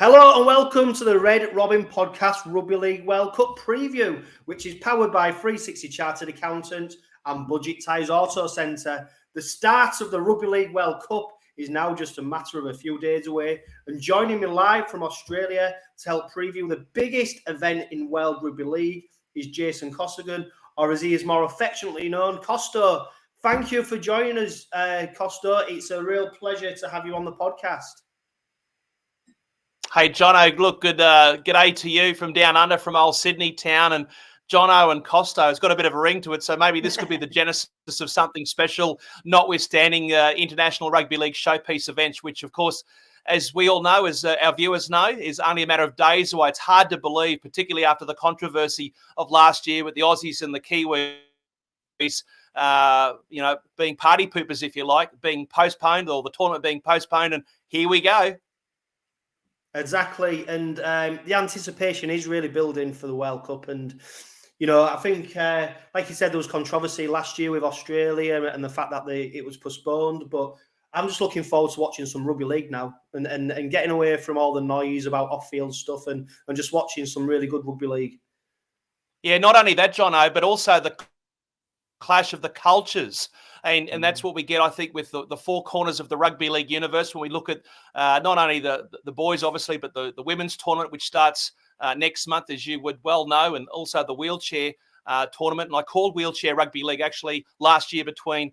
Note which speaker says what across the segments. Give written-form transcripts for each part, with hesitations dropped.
Speaker 1: Hello and welcome to the Red Robin Podcast Rugby League World Cup preview, which is powered by 360 Chartered Accountant and Budget Ties Auto Centre. The start of the Rugby League World Cup is now just a matter of a few days away, and joining me live from Australia to help preview the biggest event in World Rugby League is Jason Costigan, or as he is more affectionately known, Costo. Thank you for joining us, Costo. It's a real pleasure to have you on the podcast.
Speaker 2: Hey, Jono, look, g'day to you from down under, from old Sydney town. And Jono and Costo, it's got a bit of a ring to it, so maybe this could be the genesis of something special, notwithstanding International Rugby League showpiece events, which, of course, as we all know, as our viewers know, is only a matter of days away. It's hard to believe, particularly after the controversy of last year with the Aussies and the Kiwis, being party poopers, if you like, being postponed, or the tournament being postponed, and here we go.
Speaker 1: Exactly, and the anticipation is really building for the World Cup. And, you know, I think, like you said, there was controversy last year with Australia and the fact that it was postponed. But I'm just looking forward to watching some rugby league now and getting away from all the noise about off-field stuff and just watching some really good rugby league.
Speaker 2: Yeah, not only that, Jono, but also the clash of the cultures. And that's what we get, I think, with the four corners of the rugby league universe when we look at not only the boys, obviously, but the women's tournament, which starts next month, as you would well know, and also the wheelchair tournament. And I called wheelchair rugby league actually last year between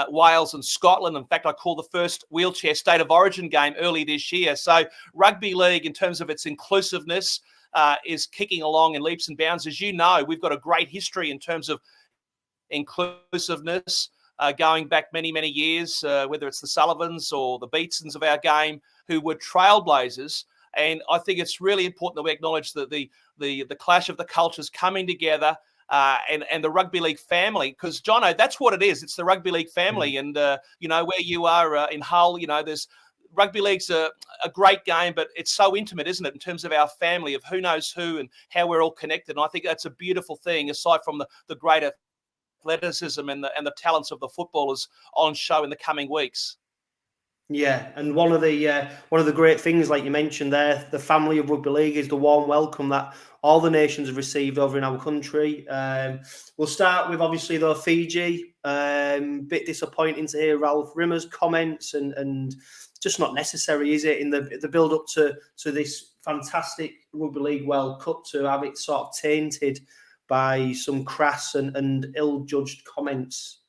Speaker 2: Wales and Scotland. In fact, I called the first wheelchair state of origin game early this year. So rugby league, in terms of its inclusiveness, is kicking along in leaps and bounds. As you know, we've got a great history in terms of inclusiveness. Going back many, many years, whether it's the Sullivans or the Beatsons of our game, who were trailblazers. And I think it's really important that we acknowledge that the clash of the cultures coming together and the rugby league family, because, Jono, that's what it is. It's the rugby league family. And, where you are in Hull, there's rugby league's a great game, but it's so intimate, isn't it, in terms of our family, of who knows who and how we're all connected. And I think that's a beautiful thing, aside from the greater athleticism and the talents of the footballers on show in the coming weeks.
Speaker 1: Yeah, and one of the great things, like you mentioned there, the family of rugby league, is the warm welcome that all the nations have received over in our country. We'll start with, obviously, though, Fiji. Bit disappointing to hear Ralph Rimmer's comments, and just not necessary, is it, in the build up to this fantastic Rugby League World Cup, to have it sort of tainted by some crass and ill-judged comments.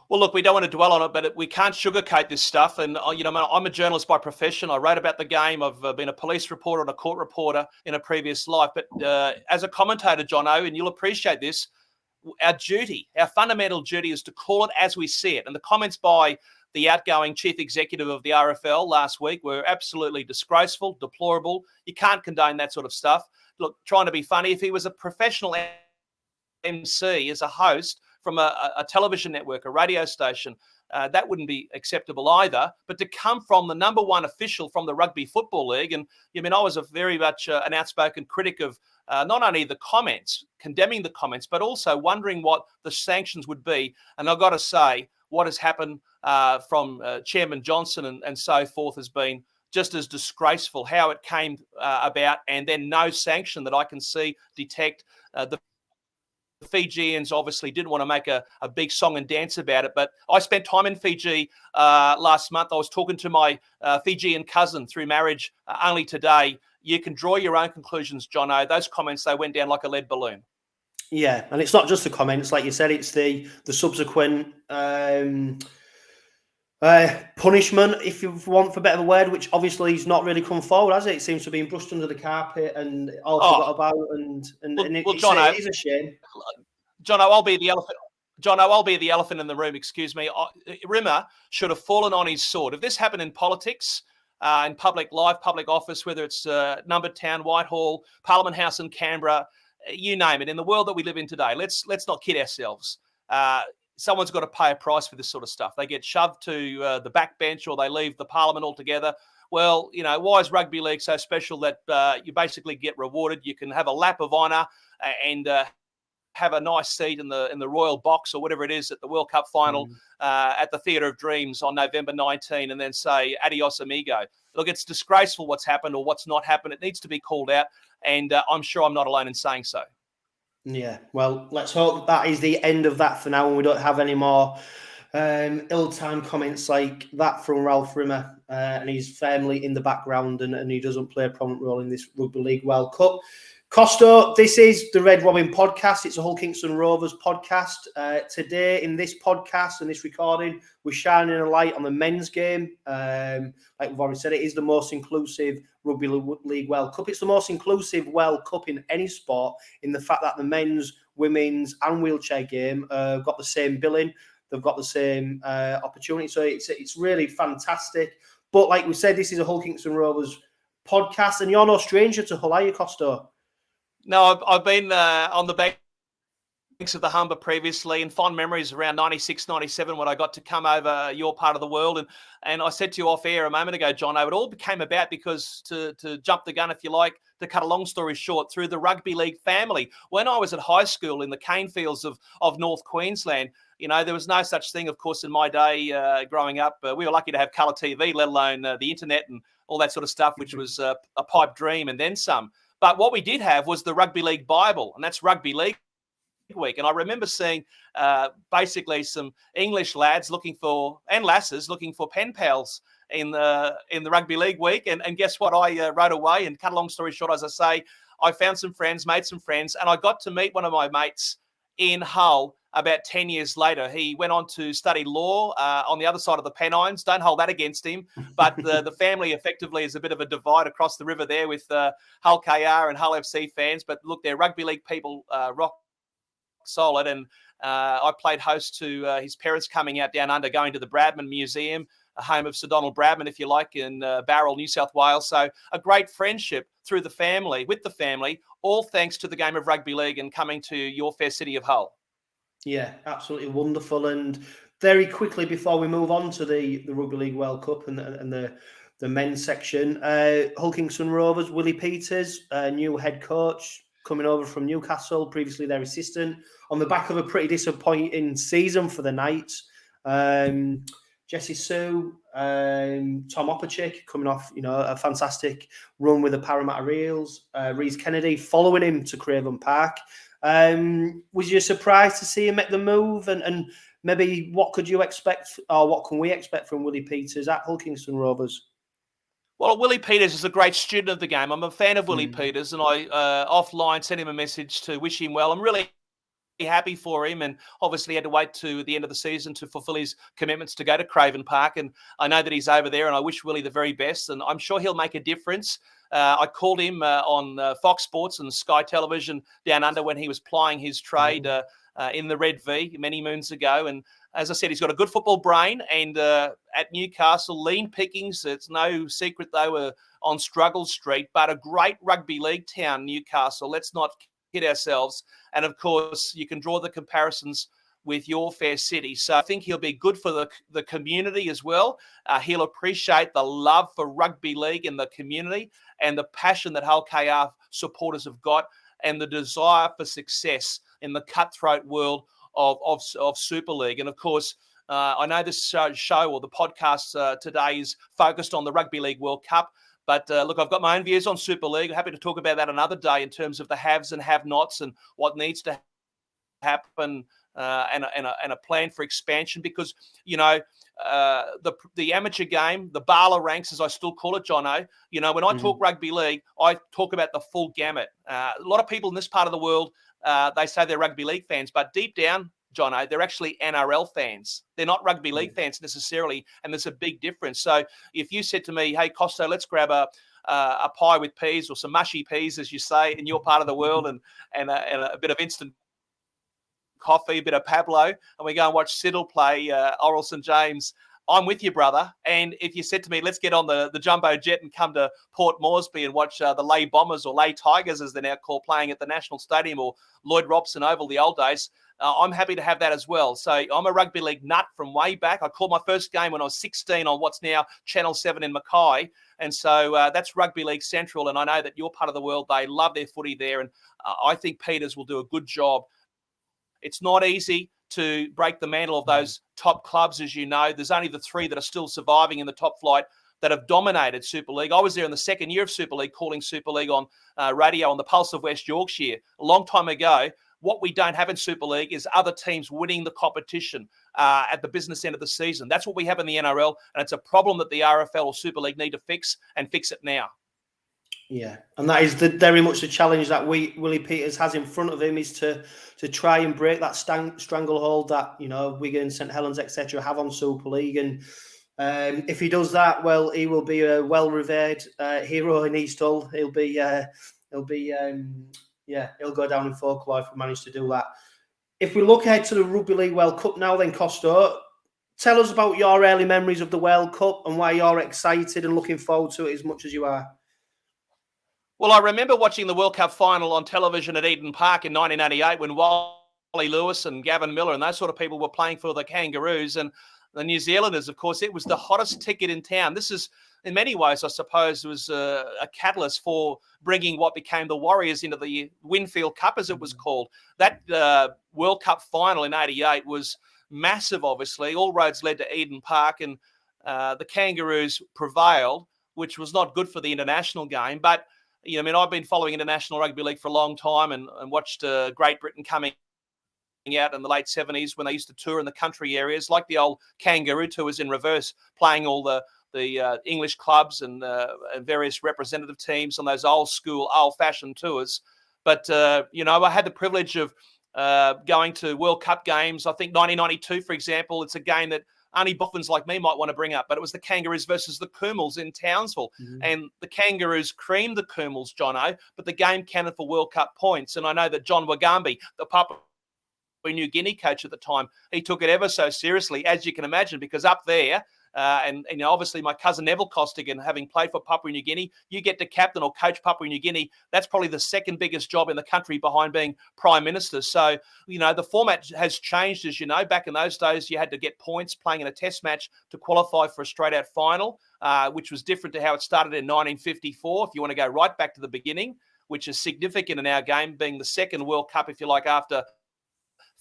Speaker 2: Well, look, we don't want to dwell on it, but we can't sugarcoat this stuff. And, I'm a journalist by profession. I wrote about the game. I've been a police reporter and a court reporter in a previous life. But as a commentator, Jono, and you'll appreciate this, our fundamental duty is to call it as we see it. And the comments by the outgoing chief executive of the RFL last week were absolutely disgraceful, deplorable. You can't condone that sort of stuff. Look, trying to be funny, if he was a professional MC as a host from a television network, a radio station, that wouldn't be acceptable either. But to come from the number one official from the Rugby Football League, and I was a very much an outspoken critic of not only the comments, condemning the comments, but also wondering what the sanctions would be. And I've got to say, what has happened from Chairman Johnson and so forth has been just as disgraceful, how it came about, and then no sanction that I can detect. The Fijians obviously didn't want to make a big song and dance about it, but I spent time in Fiji last month. I was talking to my Fijian cousin through marriage only today. You can draw your own conclusions, Jono. Those comments, they went down like a lead balloon.
Speaker 1: Yeah, and it's not just the comments, like you said, it's the subsequent punishment, if you want for a better word, which obviously has not really come forward, has it? It seems to be brushed under the carpet and all forgot about, and Jono, it is a shame.
Speaker 2: Jono, I'll be the elephant. Jono, I'll be the elephant in the room. Excuse me. Rimmer should have fallen on his sword. If this happened in politics, in public life, public office, whether it's Number Town, Whitehall, Parliament House in Canberra, you name it, in the world that we live in today, let's not kid ourselves. Someone's got to pay a price for this sort of stuff. They get shoved to the backbench, or they leave the parliament altogether. Well, why is rugby league so special that you basically get rewarded? You can have a lap of honour and have a nice seat in the royal box or whatever it is at the World Cup final at the Theatre of Dreams on November 19 and then say, adios, amigo. Look, it's disgraceful what's happened or what's not happened. It needs to be called out. And I'm sure I'm not alone in saying so.
Speaker 1: Yeah, well, let's hope that is the end of that for now and we don't have any more ill-timed comments like that from Ralph Rimmer and his family in the background and he doesn't play a prominent role in this Rugby League World Cup. Costo, this is the Red Robin podcast. It's a Hull Kingston Rovers podcast. Today, in this podcast and this recording, we're shining a light on the men's game. Like we've already said, it is the most inclusive Rugby League World Cup. It's the most inclusive World Cup in any sport in the fact that the men's, women's and wheelchair game got the same billing. They've got the same opportunity. So it's really fantastic. But like we said, this is a Hull Kingston Rovers podcast and you're no stranger to Hull, are you, Costo?
Speaker 2: No, I've been on the banks of the Humber previously and fond memories around 96, 97 when I got to come over your part of the world. And I said to you off air a moment ago, John, it all came about because to jump the gun, if you like, to cut a long story short, through the rugby league family. When I was at high school in the cane fields of North Queensland, there was no such thing, of course, in my day growing up. We were lucky to have colour TV, let alone the internet and all that sort of stuff, which was a pipe dream and then some. But what we did have was the Rugby League Bible, and that's Rugby League Week. And I remember seeing basically some English lads and lasses looking for pen pals in the Rugby League Week. And guess what? I wrote away and cut a long story short, as I say, I found some friends, made some friends, and I got to meet one of my mates in Hull about 10 years later. He went on to study law on the other side of the Pennines. Don't hold that against him. But the family effectively is a bit of a divide across the river there with Hull KR and Hull FC fans. But look, they're rugby league people, rock solid. And I played host to his parents coming out down under, going to the Bradman Museum, a home of Sir Donald Bradman, if you like, in Bowral, New South Wales. So a great friendship through the family, with the family, all thanks to the game of rugby league and coming to your fair city of Hull.
Speaker 1: Yeah, absolutely wonderful. And very quickly before we move on to the Rugby League World Cup and the men's section, Hull Kingston Rovers, Willie Peters, new head coach, coming over from Newcastle, previously their assistant, on the back of a pretty disappointing season for the Knights. Jesse Sue, Tom Opachik coming off, a fantastic run with the Parramatta Eels. Reece Kennedy following him to Craven Park. Was you surprised to see him make the move? And maybe what could you expect, or what can we expect from Willie Peters at Hull Kingston Rovers?
Speaker 2: Well, Willie Peters is a great student of the game. I'm a fan of Willie Peters, and I offline sent him a message to wish him well. I'm really happy for him, and obviously had to wait to the end of the season to fulfill his commitments to go to Craven Park. And I know that he's over there, and I wish Willie the very best, and I'm sure he'll make a difference. I called him on Fox Sports and Sky Television down under when he was plying his trade in the Red V many moons ago. And as I said, he's got a good football brain, and at Newcastle, lean pickings. It's no secret they were on Struggle Street, but a great rugby league town, Newcastle. Let's not kid ourselves. And of course, you can draw the comparisons with your fair city. So I think he'll be good for the community as well. He'll appreciate the love for rugby league in the community and the passion that Hull KR supporters have got, and the desire for success in the cutthroat world of Super League. And of course, I know this show or the podcast today is focused on the Rugby League World Cup. But look, I've got my own views on Super League. I'm happy to talk about that another day in terms of the haves and have-nots and what needs to happen and a plan for expansion. Because, the amateur game, the Bala ranks, as I still call it, Jono, when I talk rugby league, I talk about the full gamut. A lot of people in this part of the world, they say they're rugby league fans, but deep down, Jono, they're actually NRL fans. They're not rugby league fans necessarily, and there's a big difference. So if you said to me, hey, Costo, let's grab a pie with peas or some mushy peas, as you say, in your part of the world, and a bit of instant coffee, a bit of Pablo, and we go and watch Siddle play Oral St. James, I'm with you, brother. And if you said to me, let's get on the jumbo jet and come to Port Moresby and watch the Leigh Bombers, or Leigh Tigers as they're now called, playing at the National Stadium, or Lloyd Robson Oval, the old days, I'm happy to have that as well. So I'm a rugby league nut from way back. I called my first game when I was 16 on what's now Channel 7 in Mackay. And so that's Rugby League Central. And I know that your part of the world, they love their footy there. And I think Peters will do a good job It's not easy to break the mantle of those top clubs, as you know. There's only the 3 that are still surviving in the top flight that have dominated Super League. I was there in the second year of Super League, calling Super League on radio on the Pulse of West Yorkshire a long time ago. What we don't have in Super League is other teams winning the competition at the business end of the season. That's what we have in the NRL, and it's a problem that the RFL or Super League need to fix, and fix it now.
Speaker 1: Yeah, and that is very much the challenge that Willie Peters has in front of him, is to try and break that stranglehold that, you know, Wigan, St Helens, etc. have on Super League. And if he does that, well, he will be a well-revered hero in East Hull. He'll go down in folklore if we manage to do that. If we look ahead to the Rugby League World Cup now, then, Costo, tell us about your early memories of the World Cup and why you're excited and looking forward to it as much as you are.
Speaker 2: Well, I remember watching the World Cup final on television at Eden Park in 1988 when Wally Lewis and Gavin Miller and those sort of people were playing for the Kangaroos and the New Zealanders. Of course, it was the hottest ticket in town. This is, in many ways, I suppose, was a catalyst for bringing what became the Warriors into the Winfield Cup, as it was called. That World Cup final in 88 was massive, obviously. All roads led to Eden Park, and the Kangaroos prevailed, which was not good for the international game. But you know, I mean, I've been following international rugby league for a long time and watched Great Britain coming out in the late 70s when they used to tour in the country areas, like the old Kangaroo tours in reverse, playing all the English clubs and various representative teams on those old school, old-fashioned tours. But, you know, I had the privilege of going to World Cup games. I think 1992, for example, it's a game that only boffins like me might want to bring up, but it was the Kangaroos versus the 𝐂𝐿s in Townsville. Mm-hmm. And the Kangaroos creamed the 𝐂𝐿s, Jono, but the game counted for World Cup points. And I know that John Wagambi, the Papua New Guinea coach at the time, he took it ever so seriously, as you can imagine, because up there, and you know, obviously my cousin Neville Costigan, having played for Papua New Guinea, you get to captain or coach Papua New Guinea. That's probably the second biggest job in the country behind being Prime Minister. So, you know, the format has changed, as you know. Back in those days, you had to get points playing in a test match to qualify for a straight-out final, which was different to how it started in 1954, if you want to go right back to the beginning, which is significant in our game, being the second World Cup, if you like, after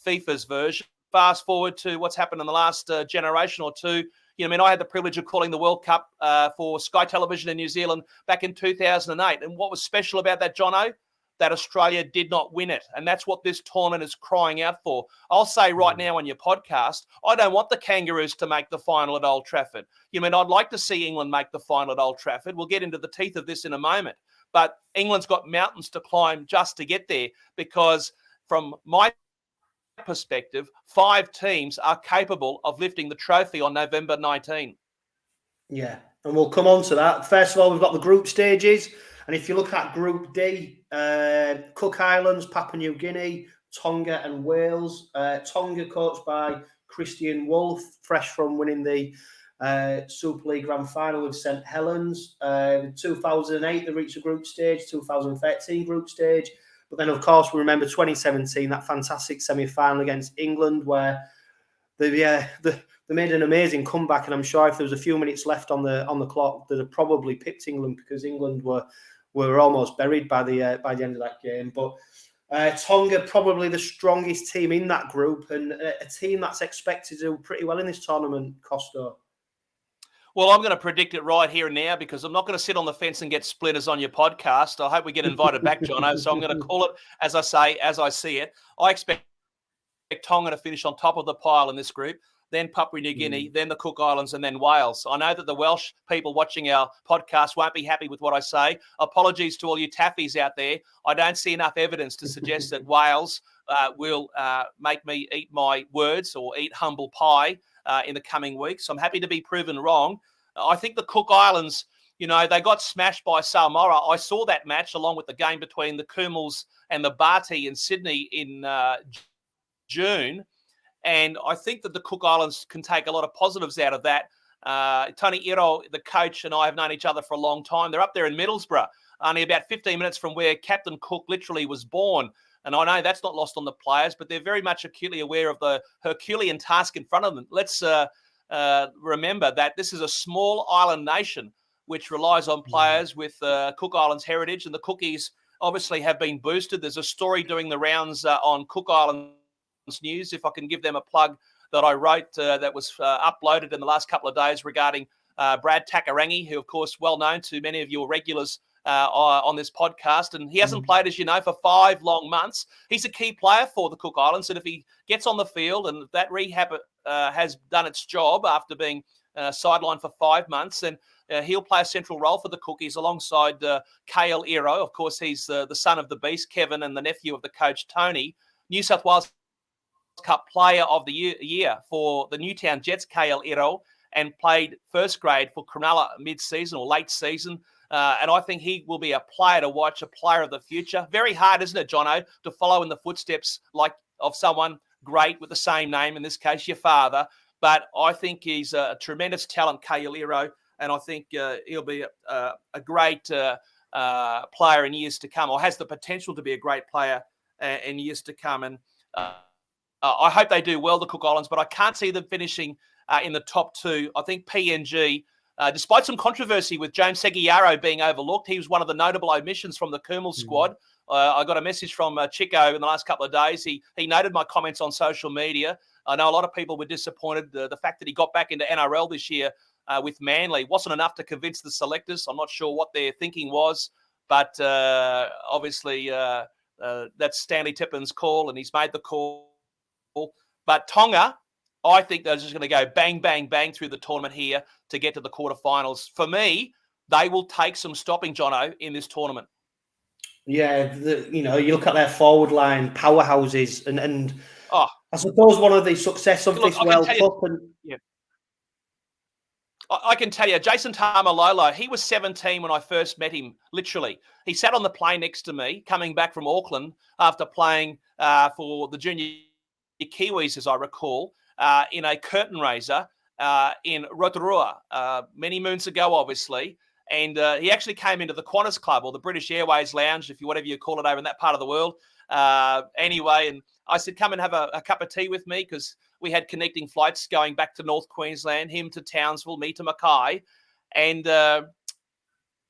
Speaker 2: FIFA's version. Fast forward to what's happened in the last generation or two. You know, I mean, I had the privilege of calling the World Cup for Sky Television in New Zealand back in 2008. And what was special about that, Jono? That Australia did not win it. And that's what this tournament is crying out for. I'll say right now on your podcast, I don't want the Kangaroos to make the final at Old Trafford. You mean, I'd like to see England make the final at Old Trafford. We'll get into the teeth of this in a moment. But England's got mountains to climb just to get there, because from my perspective, 5 teams are capable of lifting the trophy on November 19.
Speaker 1: Yeah, and we'll come on to that. First of all, we've got the group stages, and if you look at Group D, Cook Islands, Papua New Guinea, Tonga and Wales. Tonga coached by Christian Wolff, fresh from winning the Super League Grand Final with St Helens. 2008, they reached the group stage. 2013, group stage. But then, of course, we remember 2017, that fantastic semi-final against England, where they made an amazing comeback. And I'm sure if there was a few minutes left on the clock, they'd have probably picked England, because England were almost buried by the end of that game. But Tonga, probably the strongest team in that group, and a team that's expected to do pretty well in this tournament, Costo.
Speaker 2: Well, I'm going to predict it right here and now, because I'm not going to sit on the fence and get splitters on your podcast. I hope we get invited back, Jono. So I'm going to call it, as I say, as I see it. I expect Tonga to finish on top of the pile in this group, then Papua New Guinea, then the Cook Islands, and then Wales. I know that the Welsh people watching our podcast won't be happy with what I say. Apologies to all you taffies out there. I don't see enough evidence to suggest that Wales will make me eat my words or eat humble pie in the coming weeks. I'm happy to be proven wrong. I think the Cook Islands, you know, they got smashed by Samoa. I saw that match along with the game between the 𝐂𝐿s and the Bati in Sydney in June. And I think that the Cook Islands can take a lot of positives out of that. Tony Iro, the coach, and I have known each other for a long time. They're up there in Middlesbrough, only about 15 minutes from where Captain Cook literally was born. And I know that's not lost on the players, but they're very much acutely aware of the Herculean task in front of them. Let's remember that this is a small island nation which relies on players with Cook Islands heritage, and the Cookies obviously have been boosted. There's a story doing the rounds on Cook Islands News, if I can give them a plug that I wrote that was uploaded in the last couple of days regarding Brad Takarangi, who, of course, well known to many of your regulars on this podcast. And he hasn't played, as you know, for 5 long months. He's a key player for the Cook Islands. And if he gets on the field and that rehab has done its job after being sidelined for 5 months, then he'll play a central role for the Cookies alongside 𝐂𝐜𝐿, of course, he's the son of the beast, Kevin, and the nephew of the coach, Tony. New South Wales Cup Player of the Year for the Newtown Jets, 𝐂𝐿, and played first grade for Cronulla mid-season or late season. And I think he will be a player to watch, a player of the future. Very hard, isn't it, Jono, to follow in the footsteps of someone great with the same name, in this case, your father. But I think he's a tremendous talent, 𝐂𝐿, and I think he'll be a great player in years to come, or has the potential to be a great player in years to come. And I hope they do well, the Cook Islands, but I can't see them finishing in the top 2. I think PNG, despite some controversy with James Seguiaro being overlooked, he was one of the notable omissions from the 𝐂𝐼𝐸 squad. I got a message from Chico in the last couple of days. He noted my comments on social media. I know a lot of people were disappointed. The fact that he got back into NRL this year with Manly wasn't enough to convince the selectors. I'm not sure what their thinking was, but obviously that's Stanley Tippin's call, and he's made the call. But Tonga, I think they're just going to go bang, bang, bang through the tournament here to get to the quarterfinals. For me, they will take some stopping, Jono, in this tournament.
Speaker 1: Yeah, you look at their forward line, powerhouses, and I suppose one of the success of this World Cup.
Speaker 2: I can tell you, Jason Taumalolo, he was 17 when I first met him, literally. He sat on the plane next to me, coming back from Auckland after playing for the junior Kiwis, as I recall, in a curtain raiser in Rotorua many moons ago, obviously. And he actually came into the Qantas Club, or the British Airways Lounge, whatever you call it over in that part of the world. Anyway, and I said, come and have a cup of tea with me, because we had connecting flights going back to North Queensland, him to Townsville, me to Mackay. And the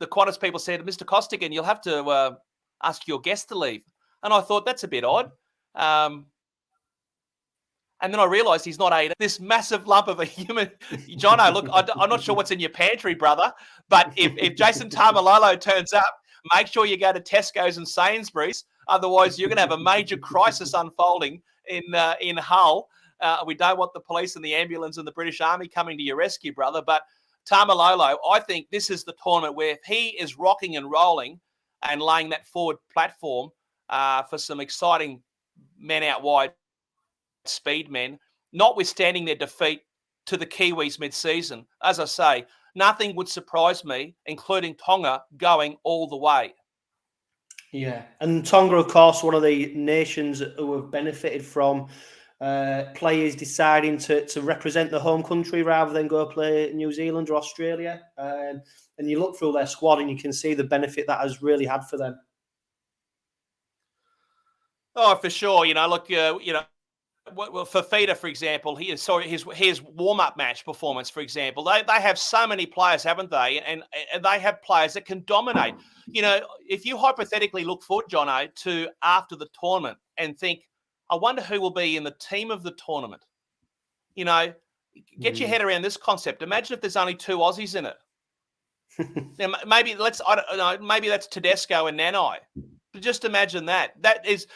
Speaker 2: Qantas people said, Mr. Costigan, you'll have to ask your guest to leave. And I thought, that's a bit odd. And then I realised he's not this massive lump of a human. Jono, look, I'm not sure what's in your pantry, brother, but if Jason Taumalolo turns up, make sure you go to Tesco's and Sainsbury's. Otherwise, you're going to have a major crisis unfolding in Hull. We don't want the police and the ambulance and the British Army coming to your rescue, brother. But Taumalolo, I think this is the tournament where if he is rocking and rolling and laying that forward platform for some exciting men out wide, speed men, notwithstanding their defeat to the Kiwis mid-season. As I say, nothing would surprise me, including Tonga going all the way.
Speaker 1: Yeah, and Tonga, of course, one of the nations who have benefited from players deciding to represent the home country rather than go play New Zealand or Australia. And you look through their squad and you can see the benefit that has really had for them.
Speaker 2: Oh, for sure. Well, for Fida, for example, his warm-up match performance, for example, they have so many players, haven't they? And they have players that can dominate. If you hypothetically look forward, Jono, to after the tournament and think, I wonder who will be in the team of the tournament. Get your head around this concept. Imagine if there's only 2 Aussies in it. Now, maybe that's Tedesco and Nanai. But just imagine that. That is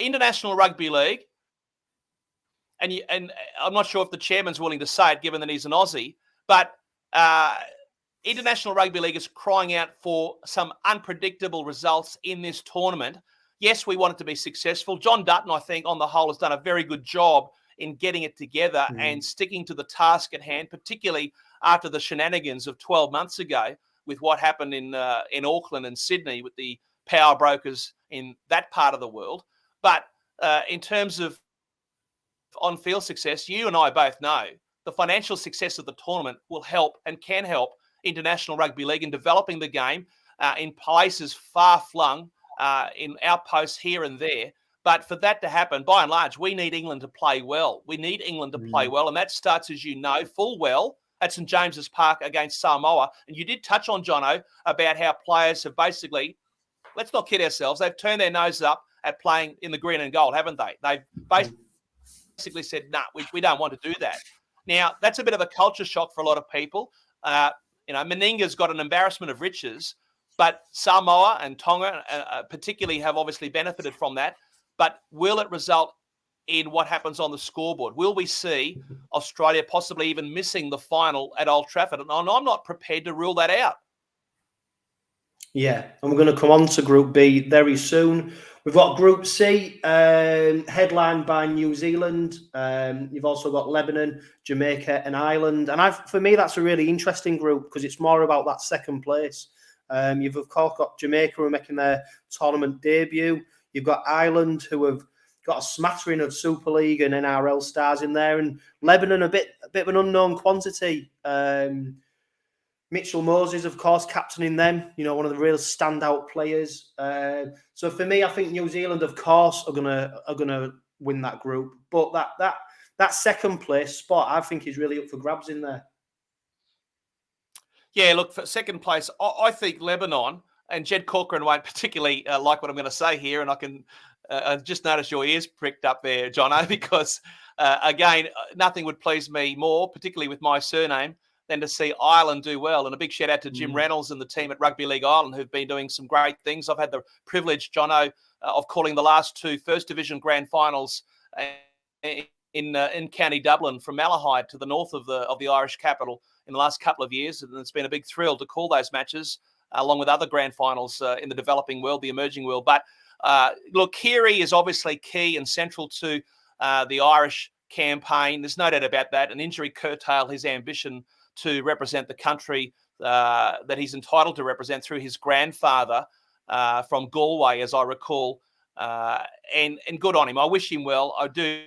Speaker 2: International Rugby League. And I'm not sure if the chairman's willing to say it, given that he's an Aussie, but International Rugby League is crying out for some unpredictable results in this tournament. Yes, we want it to be successful. John Dutton, I think, on the whole, has done a very good job in getting it together and sticking to the task at hand, particularly after the shenanigans of 12 months ago with what happened in Auckland and Sydney with the power brokers in that part of the world. But in terms of on-field success, you and I both know the financial success of the tournament will help and can help International Rugby League in developing the game in places far-flung, in outposts here and there. But for that to happen, by and large, we need England to play well. We need England to play well, and that starts, as you know, full well at St James's Park against Samoa. And you did touch on, Jono, about how players have basically, let's not kid ourselves, they've turned their nose up at playing in the green and gold, haven't they? They've basically said, nah, we don't want to do that. Now, that's a bit of a culture shock for a lot of people. Meninga's got an embarrassment of riches, but Samoa and Tonga particularly have obviously benefited from that. But will it result in what happens on the scoreboard? Will we see Australia possibly even missing the final at Old Trafford? And I'm not prepared to rule that out.
Speaker 1: Yeah, and we're going to come on to Group B very soon. We've got Group C, headlined by New Zealand. You've also got Lebanon, Jamaica, and Ireland. And for me, that's a really interesting group because it's more about that second place. You've, of course, got Jamaica who are making their tournament debut. You've got Ireland who have got a smattering of Super League and NRL stars in there. And Lebanon, a bit of an unknown quantity. Mitchell Moses, of course, captaining them, one of the real standout players. So for me, I think New Zealand, of course, are gonna win that group. But that second place spot, I think, is really up for grabs in there.
Speaker 2: Yeah, look, for second place, I think Lebanon, and Jed Corcoran won't particularly like what I'm going to say here, and I can just notice your ears pricked up there, Jono, because, again, nothing would please me more, particularly with my surname, than to see Ireland do well. And a big shout out to Jim Reynolds and the team at Rugby League Ireland who've been doing some great things. I've had the privilege, Jono, of calling the last two First Division grand finals in County Dublin from Malahide to the north of the Irish capital in the last couple of years. And it's been a big thrill to call those matches along with other grand finals in the developing world, the emerging world. But look, 𝐂𝐜𝐿 is obviously key and central to the Irish campaign. There's no doubt about that. An injury curtailed his ambition to represent the country that he's entitled to represent through his grandfather from Galway, as I recall. And good on him. I wish him well. I do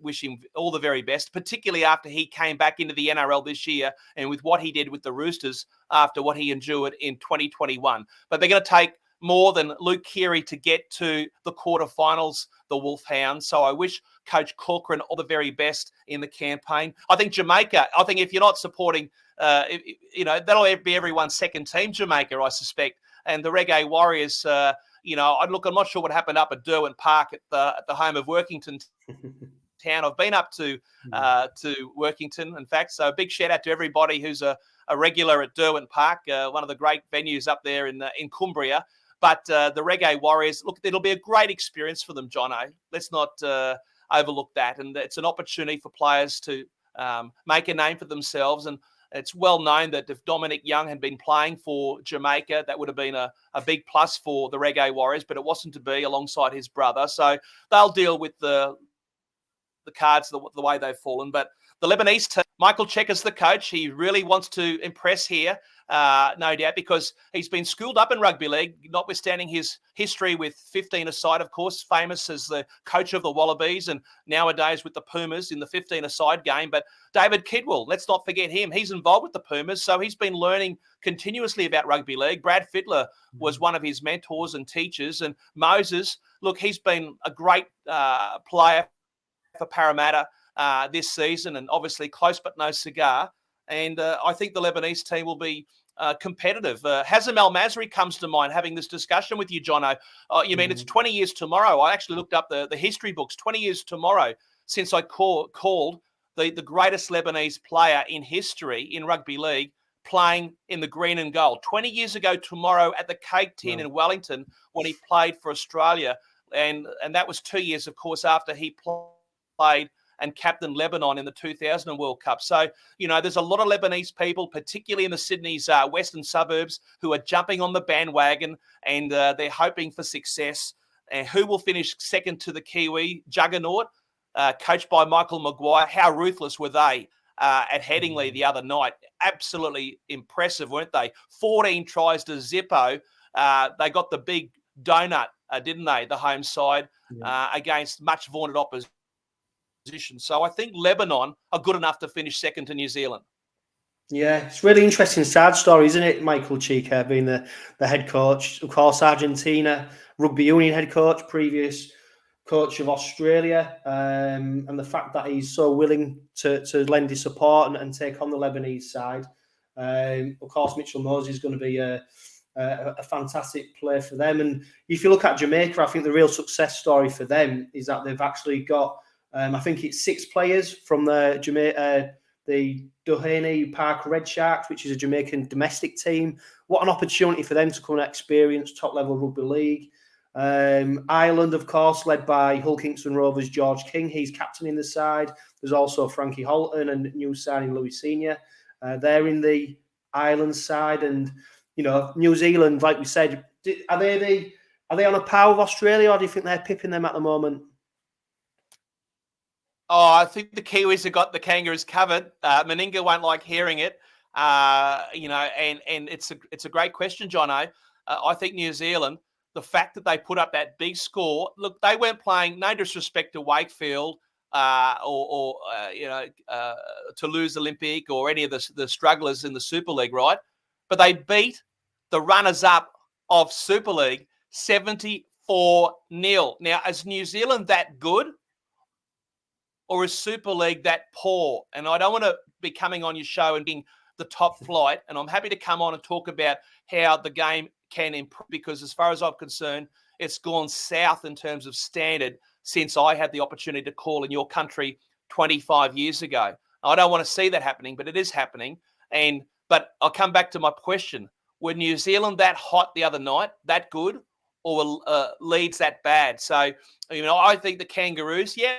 Speaker 2: wish him all the very best, particularly after he came back into the NRL this year and with what he did with the Roosters after what he endured in 2021. But they're going to take more than Luke 𝐂𝐜𝐿 to get to the quarterfinals, the Wolfhounds. So I wish Coach Corcoran all the very best in the campaign. I think Jamaica, if you're not supporting, that'll be everyone's second team, Jamaica, I suspect. And the Reggae Warriors, I'm not sure what happened up at Derwent Park at the home of Workington Town. I've been up to Workington, in fact. So a big shout out to everybody who's a regular at Derwent Park, one of the great venues up there in Cumbria. But the Reggae Warriors, look, it'll be a great experience for them, Jono. Let's not overlook that. And it's an opportunity for players to make a name for themselves. And it's well known that if Dominic Young had been playing for Jamaica, that would have been a big plus for the Reggae Warriors, but it wasn't to be alongside his brother. So they'll deal with the cards the way they've fallen. But the Lebanese team, Michael Cheika's the coach. He really wants to impress here, no doubt, because he's been schooled up in rugby league, notwithstanding his history with 15-a-side, of course, famous as the coach of the Wallabies and nowadays with the Pumas in the 15-a-side game. But David Kidwell, let's not forget him. He's involved with the Pumas, so he's been learning continuously about rugby league. Brad Fittler was one of his mentors and teachers. And Moses, look, he's been a great player for Parramatta this season, and obviously close but no cigar. And I think the Lebanese team will be competitive. 𝐂𝐻𝐿 Masri comes to mind, having this discussion with you, Jono. You mean it's 20 years tomorrow? I actually looked up the history books. 20 years tomorrow since I called the greatest Lebanese player in history in rugby league playing in the green and gold. 20 years ago tomorrow at the Cake Tin in Wellington when he played for Australia. And that was 2 years, of course, after he played and captained Lebanon in the 2000 World Cup. So, there's a lot of Lebanese people, particularly in the Sydney's western suburbs, who are jumping on the bandwagon and they're hoping for success. And who will finish second to the Kiwi Juggernaut, coached by Michael Maguire? How ruthless were they at Headingley the other night? Absolutely impressive, weren't they? 14 tries to Zippo. They got the big donut, didn't they, the home side, against much vaunted opposition. So I think Lebanon are good enough to finish second to New Zealand.
Speaker 1: Yeah, it's really interesting sad story, isn't it? Michael Cheika being the head coach, of course, Argentina rugby union head coach, previous coach of Australia, and the fact that he's so willing to lend his support and take on the Lebanese side. Of course, Mitchell Moses is going to be a fantastic player for them. And if you look at Jamaica, I think the real success story for them is that they've actually got I think it's 6 players from the Doheny Park Red Sharks, which is a Jamaican domestic team. What an opportunity for them to come and experience top-level rugby league. Ireland, of course, led by Hull Kingston Rovers' George King. He's captaining the side. There's also Frankie Holton and new signing Louis Senior. They're in the Ireland side. And, New Zealand, like we said, are they on a par with Australia, or do you think they're pipping them at the moment?
Speaker 2: Oh, I think the Kiwis have got the Kangaroos covered. Meninga won't like hearing it, and it's a great question, Jono. I think New Zealand, the fact that they put up that big score, look, they weren't playing, no disrespect to Wakefield or Toulouse Olympique or any of the strugglers in the Super League, right? But they beat the runners-up of Super League 74-0. Now, is New Zealand that good? Or is Super League that poor? And I don't want to be coming on your show and being the top flight. And I'm happy to come on and talk about how the game can improve, because as far as I'm concerned, it's gone south in terms of standard since I had the opportunity to call in your country 25 years ago. I don't want to see that happening, but it is happening. But I'll come back to my question. Were New Zealand that hot the other night, that good, or Leeds that bad? So, I think the Kangaroos, they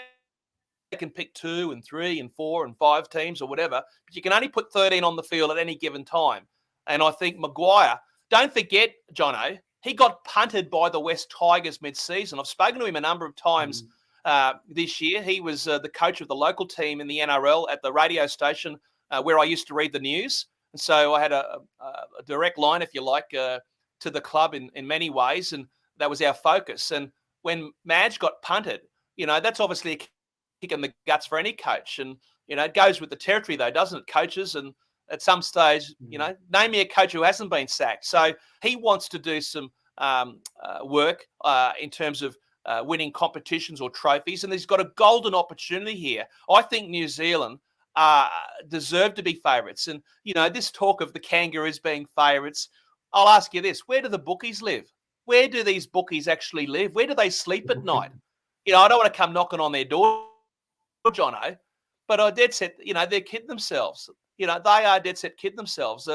Speaker 2: can pick 2 and 3 and 4 and 5 teams or whatever, but you can only put 13 on the field at any given time. And I think Maguire, don't forget, Jono, he got punted by the West Tigers mid-season. I've spoken to him a number of times this year. He was the coach of the local team in the NRL at the radio station where I used to read the news. And so I had a direct line, if you like, to the club in many ways, and that was our focus. And when Madge got punted, that's obviously a kick in the guts for any coach. And, it goes with the territory, though, doesn't it, coaches? And at some stage, name me a coach who hasn't been sacked. So he wants to do some work in terms of winning competitions or trophies, and he's got a golden opportunity here. I think New Zealand deserve to be favourites. And, this talk of the Kangaroos being favourites, I'll ask you this. Where do the bookies live? Where do these bookies actually live? Where do they sleep at night? I don't want to come knocking on their door, Jono, but I dead set, they're kidding themselves. They are dead set kidding themselves.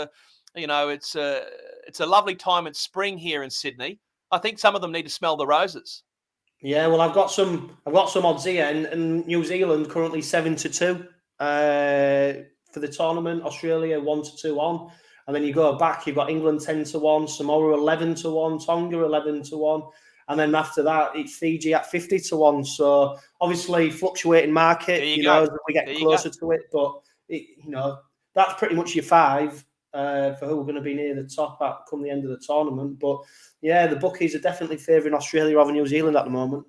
Speaker 2: It's a lovely time in spring here in Sydney. I think some of them need to smell the roses.
Speaker 1: Yeah, well, I've got some odds here, and New Zealand currently 7-2 for the tournament. Australia 1-2 on, and then you go back. You've got England 10-1, Samoa 11-1, Tonga 11-1. And then after that, it's Fiji at 50-1. So obviously, fluctuating market. As we get closer to it, but that's pretty much your 5 for who are going to be near the top at come the end of the tournament. But yeah, the bookies are definitely favouring Australia over New Zealand at the moment.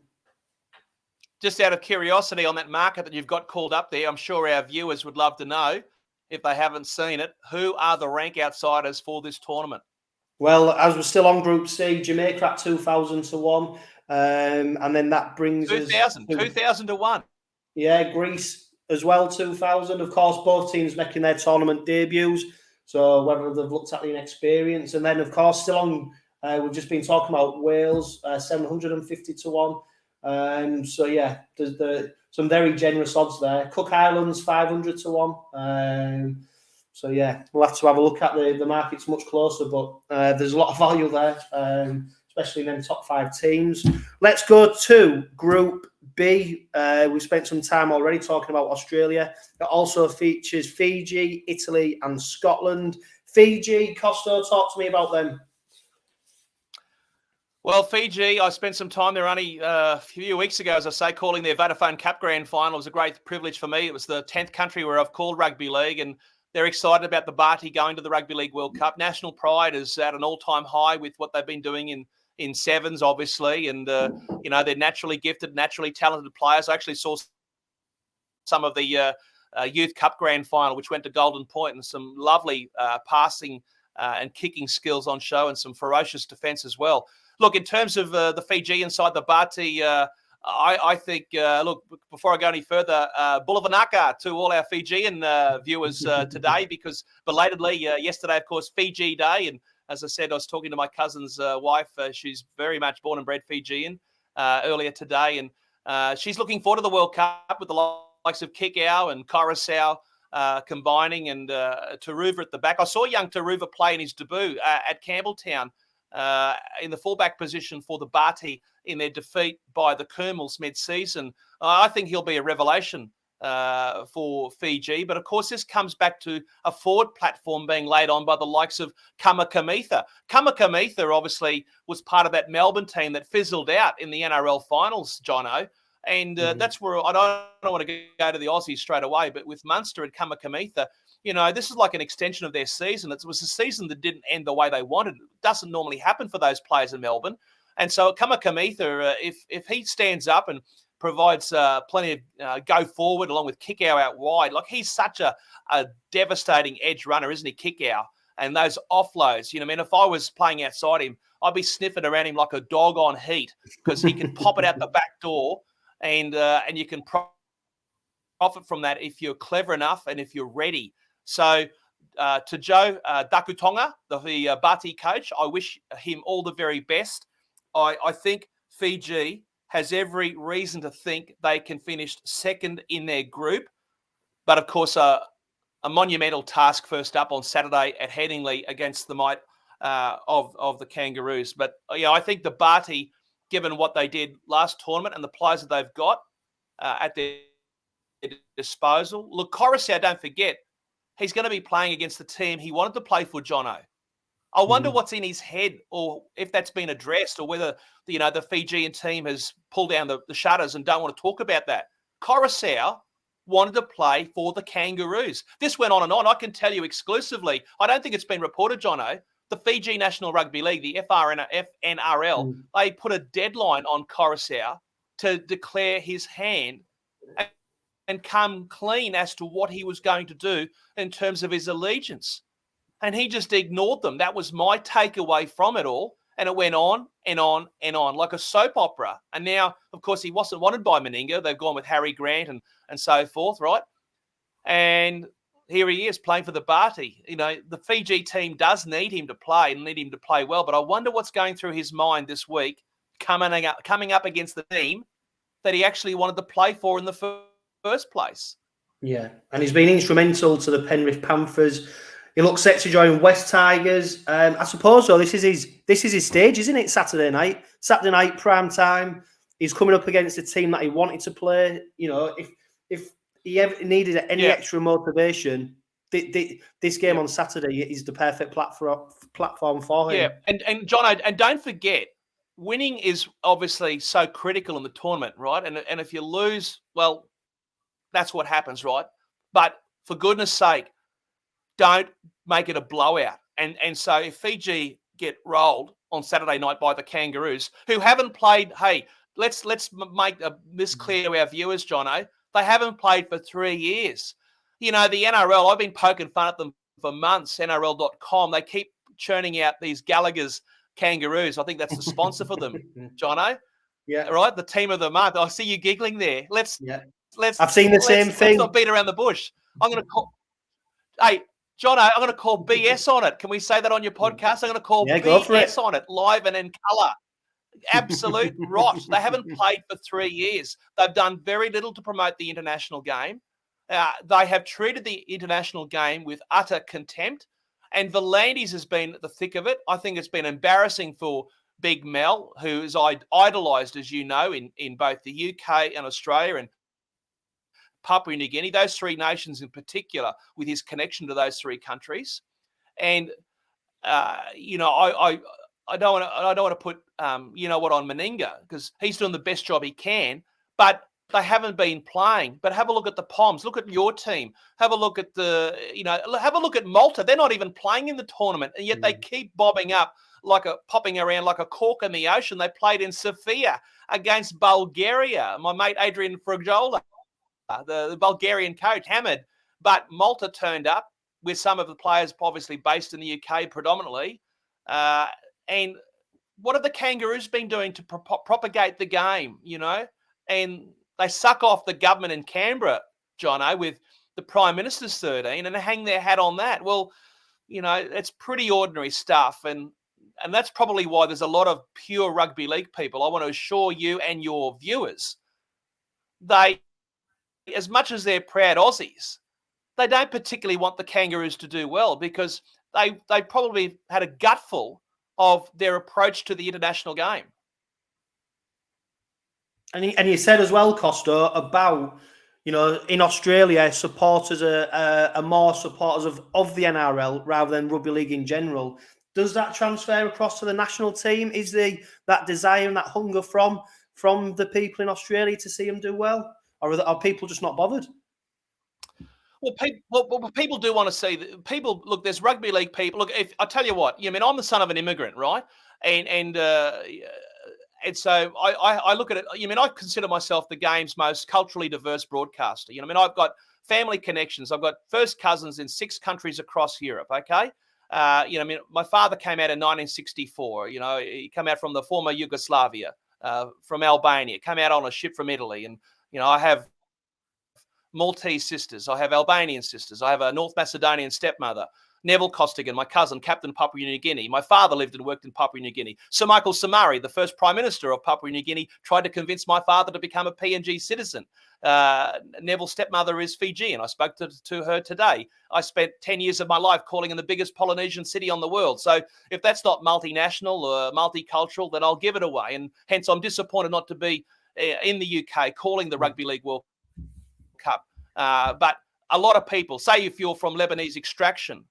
Speaker 2: Just out of curiosity on that market that you've got called up there, I'm sure our viewers would love to know, if they haven't seen it, who are the rank outsiders for this tournament?
Speaker 1: Well, as we're still on Group C, Jamaica at 2,000-1, and then that brings
Speaker 2: 2,000-1.
Speaker 1: Yeah, Greece as well, 2,000. Of course, both teams making their tournament debuts, so whether they've looked at the inexperience. And then, of course, still on, we've just been talking about Wales, 750-1. So, yeah, there's some very generous odds there. Cook Islands, 500-1. So, yeah, we'll have to have a look at the markets much closer, but there's a lot of value there, especially in them top 5 teams. Let's go to Group B. We've spent some time already talking about Australia. It also features Fiji, Italy, and Scotland. Fiji, Costo, talk to me about them.
Speaker 2: Well, Fiji, I spent some time there only a few weeks ago, as I say, calling their Vodafone Cup Grand Final. It was a great privilege for me. It was the 10th country where I've called rugby league, and they're excited about the Barty going to the Rugby League World Cup. National pride is at an all-time high with what they've been doing in sevens, obviously. And, they're naturally gifted, naturally talented players. I actually saw some of the Youth Cup Grand Final, which went to Golden Point, and some lovely passing and kicking skills on show, and some ferocious defence as well. Look, in terms of the Fiji inside the Barty, I think, look, before I go any further, Bulavanaka to all our Fijian viewers today, because belatedly, yesterday, of course, Fiji Day. And as I said, I was talking to my cousin's wife. She's very much born and bred Fijian earlier today. And She's looking forward to the World Cup with the likes of 𝐂𝐜𝐿 and 𝐂𝐻𝐿𝐴 combining, and Taruva at the back. I saw young Taruva play in his debut at Campbelltown in the fullback position for the Bati in their defeat by the 𝐂𝐿𝐴𝐿 mid-season. I think he'll be a revelation for Fiji. But, of course, this comes back to a forward platform being laid on by the likes of 𝐂𝐼𝐼𝐼𝐼𝐼. 𝐂𝐼𝐼𝐼𝐼 obviously was part of that Melbourne team that fizzled out in the NRL finals, Jono. And that's where I don't want to go to the Aussies straight away, but with Munster and 𝐂𝐼𝐼𝐼, this is like an extension of their season. It was a season that didn't end the way they wanted. It doesn't normally happen for those players in Melbourne. And so 𝐂𝐼𝐼𝐼, if he stands up and provides plenty of go forward along with 𝐂𝐜𝐿 out wide, like he's such a devastating edge runner, isn't he, 𝐂𝐜𝐿? And those offloads, if I was playing outside him, I'd be sniffing around him like a dog on heat, because he can pop it out the back door. And you can profit from that if you're clever enough and if you're ready. So to Joe Dakutonga, the Bati coach, I wish him all the very best. I think Fiji has every reason to think they can finish second in their group. But, of course, a monumental task first up on Saturday at Headingley against the might of the Kangaroos. But, I think the Bati, given what they did last tournament and the players that they've got at their disposal. Look, Coruscant, don't forget, he's going to be playing against the team he wanted to play for, Jono. I wonder what's in his head, or if that's been addressed, or whether the Fijian team has pulled down the shutters and don't want to talk about that. Coruscant wanted to play for the Kangaroos. This went on and on. I can tell you exclusively, I don't think it's been reported, Jono, the Fiji National Rugby League, the FNRL, they put a deadline on Coruscant to declare his hand and come clean as to what he was going to do in terms of his allegiance. And he just ignored them. That was my takeaway from it all. And it went on and on and on, like a soap opera. And now, of course, he wasn't wanted by Meninga. They've gone with Harry Grant and so forth, right? And here he is playing for the Bati. The Fiji team does need him to play and need him to play well. But I wonder what's going through his mind this week, coming up against the team that he actually wanted to play for in the first place.
Speaker 1: Yeah, and he's been instrumental to the Penrith Panthers. He looks set to join West Tigers. I suppose, though, this is his stage, isn't it? Saturday night, prime time. He's coming up against a team that he wanted to play. If he ever needed any extra motivation, this game on Saturday is the perfect platform for him.
Speaker 2: Yeah, and John, and don't forget, winning is obviously so critical in the tournament, right? And if you lose, well, that's what happens, right? But for goodness sake, don't make it a blowout. And so if Fiji get rolled on Saturday night by the Kangaroos, who haven't played, hey, let's make this clear to our viewers, Jono, they haven't played for 3 years. The NRL, I've been poking fun at them for months, NRL.com. They keep churning out these Gallagher's Kangaroos. I think that's the sponsor for them, Jono.
Speaker 1: Yeah.
Speaker 2: All right, the team of the month. I see you giggling there. Let's.
Speaker 1: I've seen the same thing.
Speaker 2: Let's not beat around the bush. I'm going to call. Hey, Jono, I'm going to call BS on it. Can we say that on your podcast? I'm going to call BS on it, live and in colour. Absolute rot. They haven't played for 3 years. They've done very little to promote the international game. They have treated the international game with utter contempt. And Volandis has been at the thick of it. I think it's been embarrassing for Big Mel, who is idolised, as you know, in both the UK and Australia and Papua New Guinea, those three nations in particular, with his connection to those three countries. And, I don't want to put, on Meninga, because he's doing the best job he can, but they haven't been playing. But have a look at the Poms. Look at your team. Have a look at have a look at Malta. They're not even playing in the tournament, and yet they keep popping around like a cork in the ocean. They played in Sofia against Bulgaria. My mate Adrian Frugjola, the Bulgarian coach, hammered. But Malta turned up with some of the players obviously based in the UK predominantly. And what have the Kangaroos been doing to propagate the game, And they suck off the government in Canberra, Jono, with the Prime Minister's 13 and hang their hat on that. Well, it's pretty ordinary stuff. And that's probably why there's a lot of pure rugby league people. I want to assure you and your viewers they, as much as they're proud Aussies, they don't particularly want the Kangaroos to do well because they probably had a gutful of their approach to the international game.
Speaker 1: And you said as well, Costo, about, you know, in Australia, supporters are more supporters of the NRL rather than rugby league in general. Does that transfer across to the national team? Is that desire and that hunger from the people in Australia to see them do well? Or are people just not bothered?
Speaker 2: Well, people do want to see people. Look, there's rugby league people. Look, if I tell you what, I mean, I'm the son of an immigrant, right? And so I look at it. I mean, I consider myself the game's most culturally diverse broadcaster. You know, I mean, I've got family connections. I've got first cousins in 6 countries across Europe. Okay. You know, I mean, my father came out in 1964. You know, he came out from the former Yugoslavia, from Albania. Came out on a ship from Italy, and you know, I have Maltese sisters. I have Albanian sisters. I have a North Macedonian stepmother. Neville Costigan, my cousin, captain Papua New Guinea. My father lived and worked in Papua New Guinea. 𝐸 Samari, the first Prime Minister of Papua New Guinea, tried to convince my father to become a PNG citizen. Neville's stepmother is Fijian. I spoke to her today. I spent 10 years of my life calling in the biggest Polynesian city on the world. So if that's not multinational or multicultural, then I'll give it away. And hence I'm disappointed not to be in the UK calling the Rugby League World Cup. But a lot of people, say if you're from Lebanese extraction,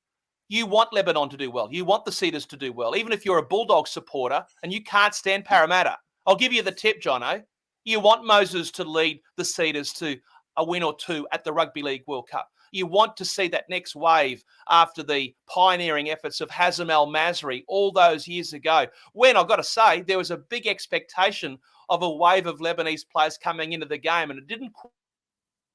Speaker 2: you want Lebanon to do well. You want the Cedars to do well. Even if you're a Bulldog supporter and you can't stand Parramatta, I'll give you the tip, Jono. You want Moses to lead the Cedars to a win or two at the Rugby League World Cup. You want to see that next wave after the pioneering efforts of 𝐂𝐿𝐴𝐻𝐿 Masri all those years ago, when I've got to say there was a big expectation of a wave of Lebanese players coming into the game, and it didn't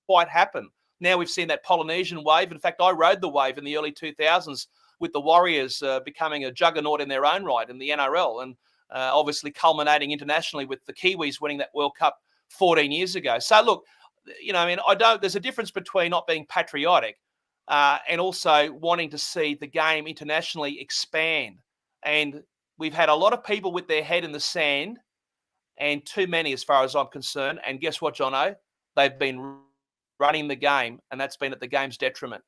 Speaker 2: quite happen. Now we've seen that Polynesian wave. In fact, I rode the wave in the early 2000s with the Warriors becoming a juggernaut in their own right in the NRL, and obviously culminating internationally with the Kiwis winning that World Cup 14 years ago. So look, you know, I mean, there's a difference between not being patriotic and also wanting to see the game internationally expand. And we've had a lot of people with their head in the sand, and too many as far as I'm concerned. And guess what, Jono? They've been running the game, and that's been at the game's detriment.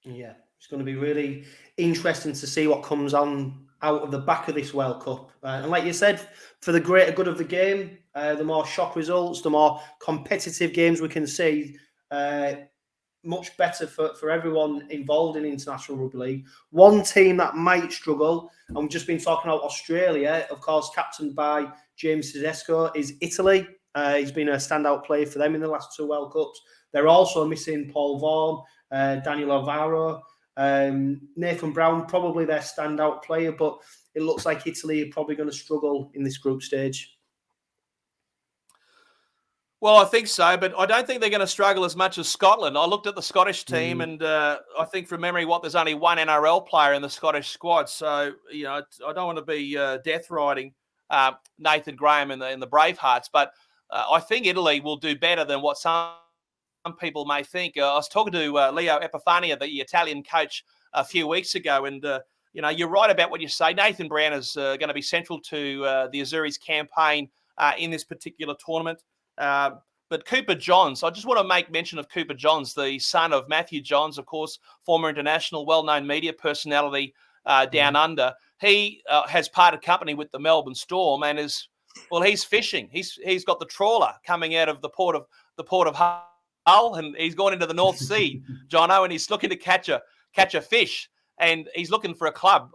Speaker 1: Yeah, it's going to be really interesting to see what comes on out of the back of this World Cup. And like you said, for the greater good of the game, the more shock results, the more competitive games we can see, much better for everyone involved in international rugby league. One team that might struggle, and we've just been talking about Australia, of course, captained by 𝐁𝐮𝐝𝐿, is Italy. He's been a standout player for them in the last 2 World Cups. They're also missing Paul Vaughan, Daniel Alvaro, Nathan Brown, probably their standout player, but it looks like Italy are probably going to struggle in this group stage.
Speaker 2: Well, I think so, but I don't think they're going to struggle as much as Scotland. I looked at the Scottish team, and I think from memory, there's only 1 NRL player in the Scottish squad. So, you know, I don't want to be death riding Nathan Graham in the Bravehearts, but I think Italy will do better than what some people may think. I was talking to Leo Epifania, the Italian coach, a few weeks ago, and you know, you're right about what you say. Nathan Brown is going to be central to the Azuris campaign in this particular tournament. But Cooper Johns, I just want to make mention of Cooper Johns, the son of Matthew Johns, of course, former international, well-known media personality down under. He has parted company with the Melbourne Storm and he's fishing. He's got the trawler coming out of the port of Hull, and he's gone into the North Sea, Jono, and he's looking to catch a fish, and he's looking for a club.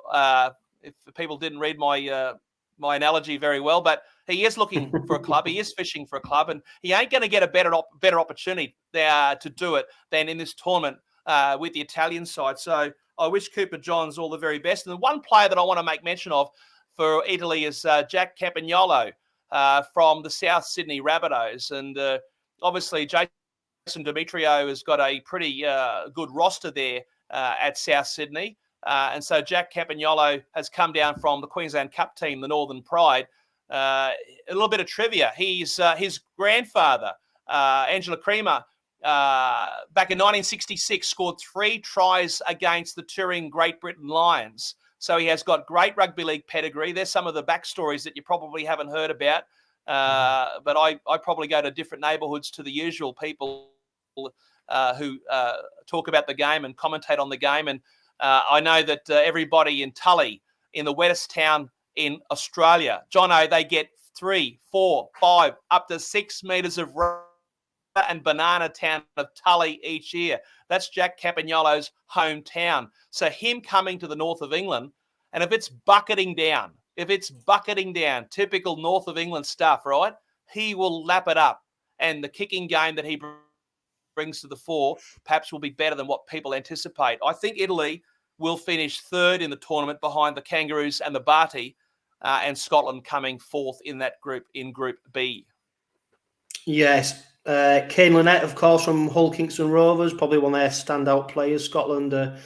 Speaker 2: If people didn't read my analogy very well, but he is looking for a club. He is fishing for a club, and he ain't going to get a better opportunity there to do it than in this tournament with the Italian side. So I wish Cooper Johns all the very best. And the one player that I want to make mention of for Italy is Jack Capagnol from the South Sydney Rabbitohs, and obviously Jason Demetrio has got a pretty good roster there at South Sydney. And so Jack Capagnol has come down from the Queensland Cup team, the Northern Pride. A little bit of trivia. His grandfather, Angela Creamer, back in 1966, scored 3 tries against the touring Great Britain Lions. So he has got great rugby league pedigree. There's some of the backstories that you probably haven't heard about. But I probably go to different neighbourhoods to the usual people who talk about the game and commentate on the game. And I know that everybody in Tully, in the wettest town in Australia, Jono, they get 3, 4, 5, up to 6 metres of rain and banana town of Tully each year. That's Jack Capagnolo's hometown. So him coming to the north of England, and if it's bucketing down, typical north of England stuff, right? He will lap it up. And the kicking game that he brings to the fore perhaps will be better than what people anticipate. I think Italy will finish third in the tournament behind the Kangaroos and the Barty, and Scotland coming fourth in that group, in Group B.
Speaker 1: Yes. 𝐂𝐿𝐴𝐿𝐴, of course, from 𝐂𝐻𝐼𝐸𝐴 Rovers, probably one of their standout players. Scotland, a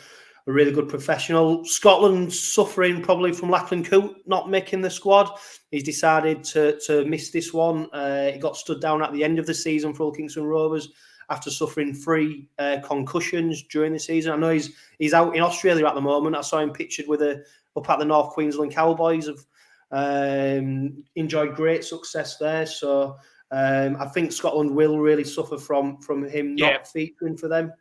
Speaker 1: really good professional. Scotland suffering probably from Lachlan Coote not making the squad. He's decided to miss this one. He got stood down at the end of the season for 𝐂𝐻𝐼𝐸A Rovers after suffering 3 concussions during the season. I know he's out in Australia at the moment. I saw him pictured with up at the North Queensland Cowboys. Have enjoyed great success there. So I think Scotland will really suffer from him not featuring for them.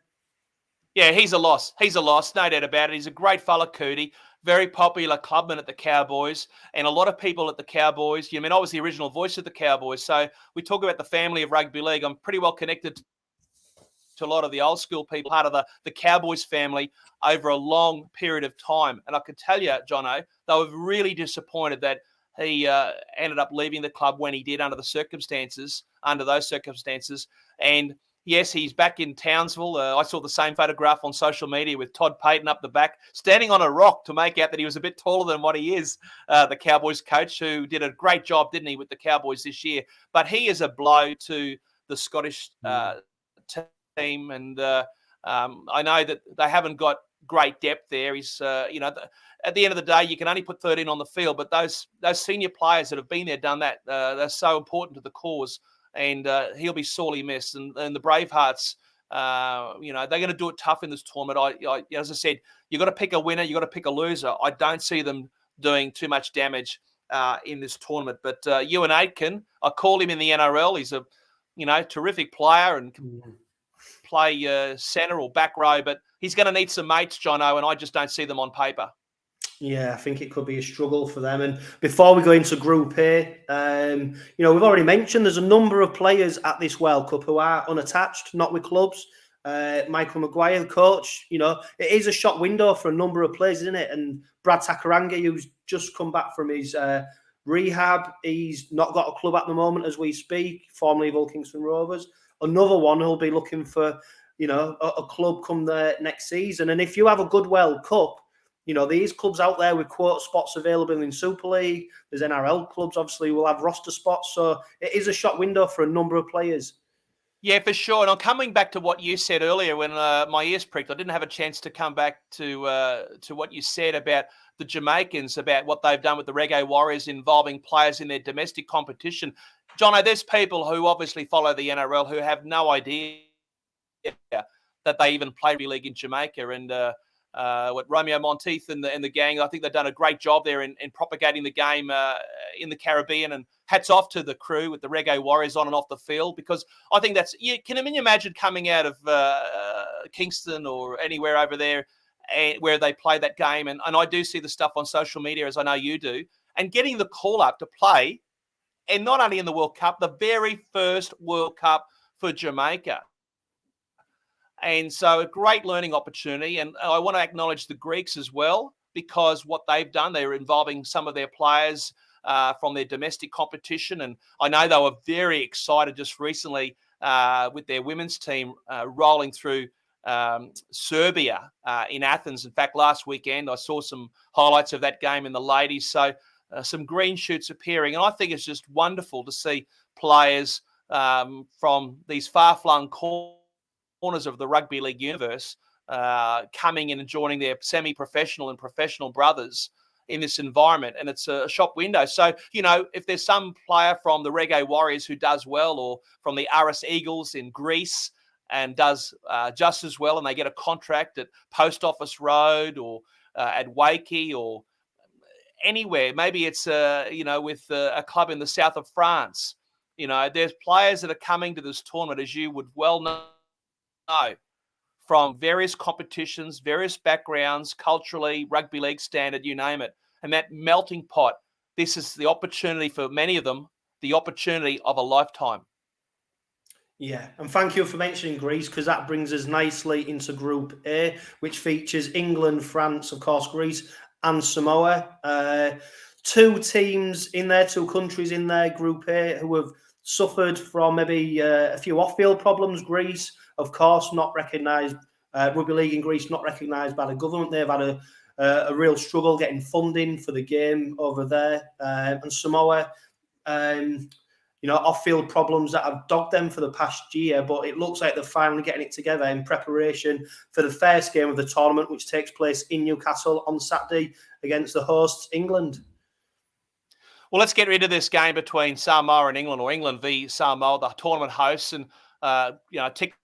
Speaker 2: Yeah, he's a loss. No doubt about it. He's a great fella, Cootie. Very popular clubman at the Cowboys. And a lot of people at the Cowboys, I was the original voice of the Cowboys. So we talk about the family of rugby league. I'm pretty well connected to a lot of the old school people, part of the Cowboys family over a long period of time. And I can tell you, Jono, they were really disappointed that he ended up leaving the club when he did under those circumstances. And yes, he's back in Townsville. I saw the same photograph on social media with Todd Payton up the back, standing on a rock to make out that he was a bit taller than what he is, the Cowboys coach, who did a great job, didn't he, with the Cowboys this year. But he is a blow to the Scottish team. And I know that they haven't got great depth there. He's, at the end of the day, you can only put 13 on the field, but those senior players that have been there, done that, they're so important to the cause. And he'll be sorely missed. And the Bravehearts, they're going to do it tough in this tournament. As I said, you've got to pick a winner, you've got to pick a loser. I don't see them doing too much damage in this tournament. But Euan Aitken, I call him in the NRL. He's a terrific player and can play centre or back row, but he's going to need some mates, Jono, and I just don't see them on paper.
Speaker 1: Yeah, I think it could be a struggle for them. And before we go into Group A, we've already mentioned there's a number of players at this World Cup who are unattached, not with clubs. Michael Maguire, the coach, it is a shot window for a number of players, isn't it? And Brad Takarangi, who's just come back from his rehab, he's not got a club at the moment as we speak, formerly of 𝐂𝐻𝐼𝐸A Rovers. Another one who'll be looking for, a club come the next season. And if you have a good World Cup, these clubs out there with quota spots available in Super League, there's NRL clubs, obviously, will have roster spots. So it is a shot window for a number of players.
Speaker 2: Yeah, for sure. And I'm coming back to what you said earlier when my ears pricked. I didn't have a chance to come back to what you said about the Jamaicans, about what they've done with the Reggae Warriors involving players in their domestic competition. Jono, there's people who obviously follow the NRL who have no idea that they even play rugby league in Jamaica. And Romeo Monteith and the gang, I think they've done a great job there in propagating the game in the Caribbean, and hats off to the crew with the Reggae Warriors on and off the field, because I think can you imagine coming out of Kingston or anywhere over there where they play that game, and I do see the stuff on social media, as I know you do, and getting the call up to play, and not only in the World Cup, the very first World Cup for Jamaica. And so a great learning opportunity. And I want to acknowledge the Greeks as well, because what they've done, they're involving some of their players from their domestic competition. And I know they were very excited just recently with their women's team rolling through Serbia in Athens. In fact, last weekend, I saw some highlights of that game in the ladies. So some green shoots appearing. And I think it's just wonderful to see players from these far-flung corners of the rugby league universe coming in and joining their semi-professional and professional brothers in this environment. And it's a shop window. So, if there's some player from the Reggae Warriors who does well, or from the Aris Eagles in Greece and does just as well, and they get a contract at Post Office Road or at Wakey or anywhere. Maybe it's with a club in the south of France. There's players that are coming to this tournament, as you would well know, from various competitions, various backgrounds, culturally, rugby league standard, you name it. And that melting pot, this is the opportunity for many of them, the opportunity of a lifetime.
Speaker 1: Yeah, and thank you for mentioning Greece, because that brings us nicely into Group A, which features England, France, of course, Greece, and Samoa. Two teams in there, two countries in there, Group A, who have suffered from maybe a few off-field problems. Greece, of course, not recognised. Rugby League in Greece not recognised by the government. They've had a real struggle getting funding for the game over there. And Samoa, off-field problems that have dogged them for the past year, but it looks like they're finally getting it together in preparation for the first game of the tournament, which takes place in Newcastle on Saturday against the hosts, England.
Speaker 2: Well, let's get rid of this game between Samoa and England, or England v Samoa, the tournament hosts, and ticket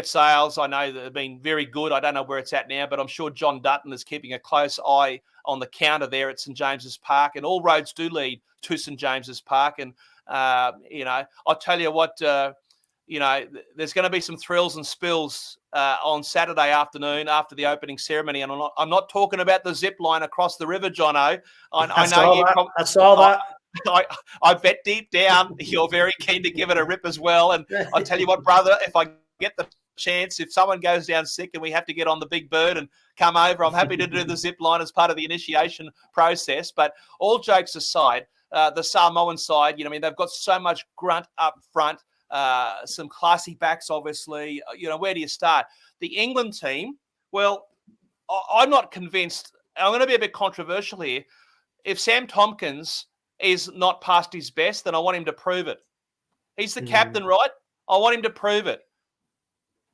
Speaker 2: sales. I know that have been very good. I don't know where it's at now, but I'm sure John Dutton is keeping a close eye on the counter there at St James's Park, and all roads do lead to St James's Park. And I'll tell you what, there's going to be some thrills and spills on Saturday afternoon after the opening ceremony. And I'm not talking about the zip line across the river, Jono. I saw that. I bet deep down you're very keen to give it a rip as well. And I'll tell you what, brother, if I get the chance, if someone goes down sick and we have to get on the big bird and come over, I'm happy to do the zip line as part of the initiation process. But all jokes aside, the Samoan side, they've got so much grunt up front, some classy backs, obviously. Where do you start? The England team, well, I'm not convinced. I'm going to be a bit controversial here. If Sam Tompkins is not past his best, then I want him to prove it. He's the captain, right? I want him to prove it.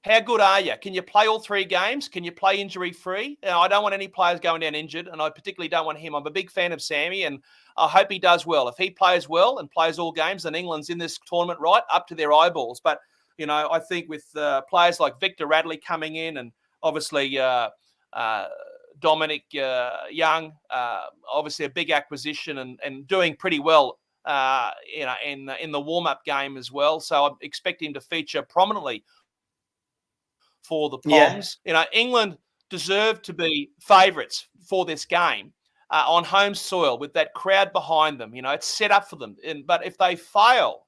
Speaker 2: How good are you? Can you play all 3 games? Can you play injury-free? I don't want any players going down injured, and I particularly don't want him. I'm a big fan of Sammy, and I hope he does well. If he plays well and plays all games, then England's in this tournament right up to their eyeballs. But, I think with players like Victor Radley coming in, and obviously Dominic Young, obviously a big acquisition and doing pretty well, in the warm-up game as well. So I'm expecting him to feature prominently for the Poms.
Speaker 1: Yeah.
Speaker 2: England deserve to be favourites for this game on home soil with that crowd behind them. It's set up for them. But if they fail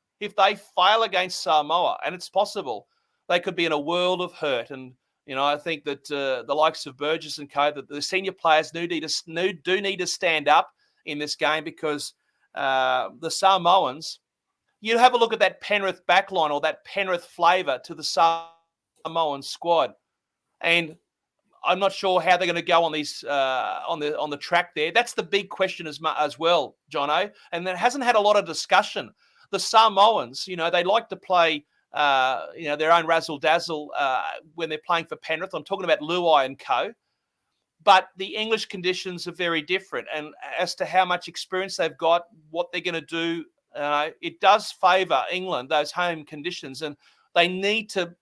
Speaker 2: against Samoa, and it's possible, they could be in a world of hurt. And I think that the likes of Burgess and co, that the senior players do need to stand up in this game, because the Samoans, you have a look at that Penrith backline, or that Penrith flavour to the Samoan squad, and I'm not sure how they're going to go on these on the track there. That's the big question as well, Jono, and it hasn't had a lot of discussion. The Samoans, they like to play their own razzle dazzle when they're playing for Penrith. I'm talking about Luai and co. But the English conditions are very different, and as to how much experience they've got, what they're going to do, it does favour England, those home conditions, and they need to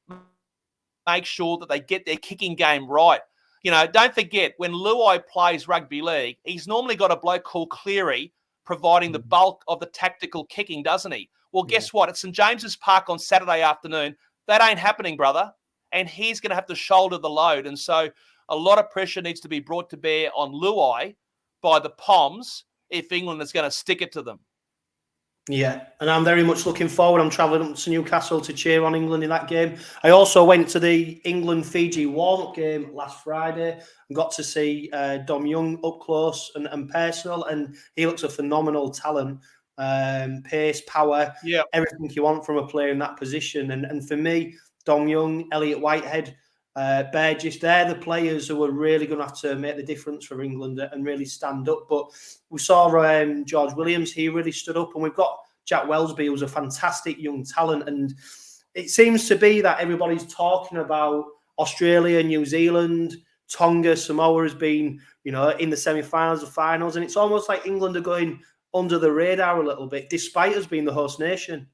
Speaker 2: make sure that they get their kicking game right. Don't forget, when Luai plays rugby league, he's normally got a bloke called Cleary providing the bulk of the tactical kicking, doesn't he? Well, guess what? At St James's Park on Saturday afternoon, that ain't happening, brother. And he's going to have to shoulder the load. And so a lot of pressure needs to be brought to bear on Luai by the Poms if England is going to stick it to them.
Speaker 1: Yeah, and I'm very much looking forward. I'm travelling up to Newcastle to cheer on England in that game. I also went to the England-Fiji warm-up game last Friday and got to see Dom Young up close and personal, and he looks a phenomenal talent. Pace, power, everything you want from a player in that position. And for me, Dom Young, Elliot Whitehead, Burgess, they're the players who are really going to have to make the difference for England and really stand up. But we saw George Williams, he really stood up, and we've got Jack Welsby, who's a fantastic young talent. And it seems to be that everybody's talking about Australia, New Zealand, Tonga, Samoa has been, in the semi-finals, the finals, and it's almost like England are going under the radar a little bit, despite us being the host nation.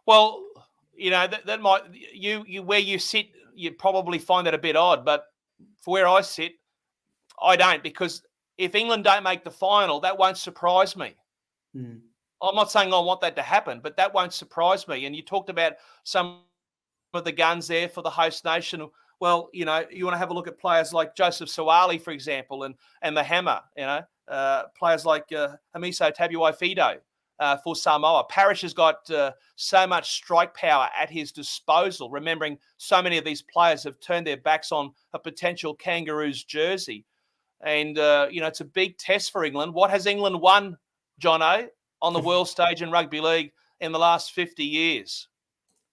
Speaker 2: Well, that might you where you sit, you probably find that a bit odd, but for where I sit, I don't, because if England don't make the final, that won't surprise me.
Speaker 1: Mm.
Speaker 2: I'm not saying I want that to happen, but that won't surprise me. And you talked about some of the guns there for the host nation. Well, you know, you want to have a look at players like Joseph Suaalii, for example, and the Hammer, you know, players like Hamiso Tabuai-Fidow for Samoa. Parish has got so much strike power at his disposal, remembering so many of these players have turned their backs on a potential Kangaroos jersey. And, you know, it's a big test for England. What has England won, Jono, on the world stage in rugby league in the last 50 years?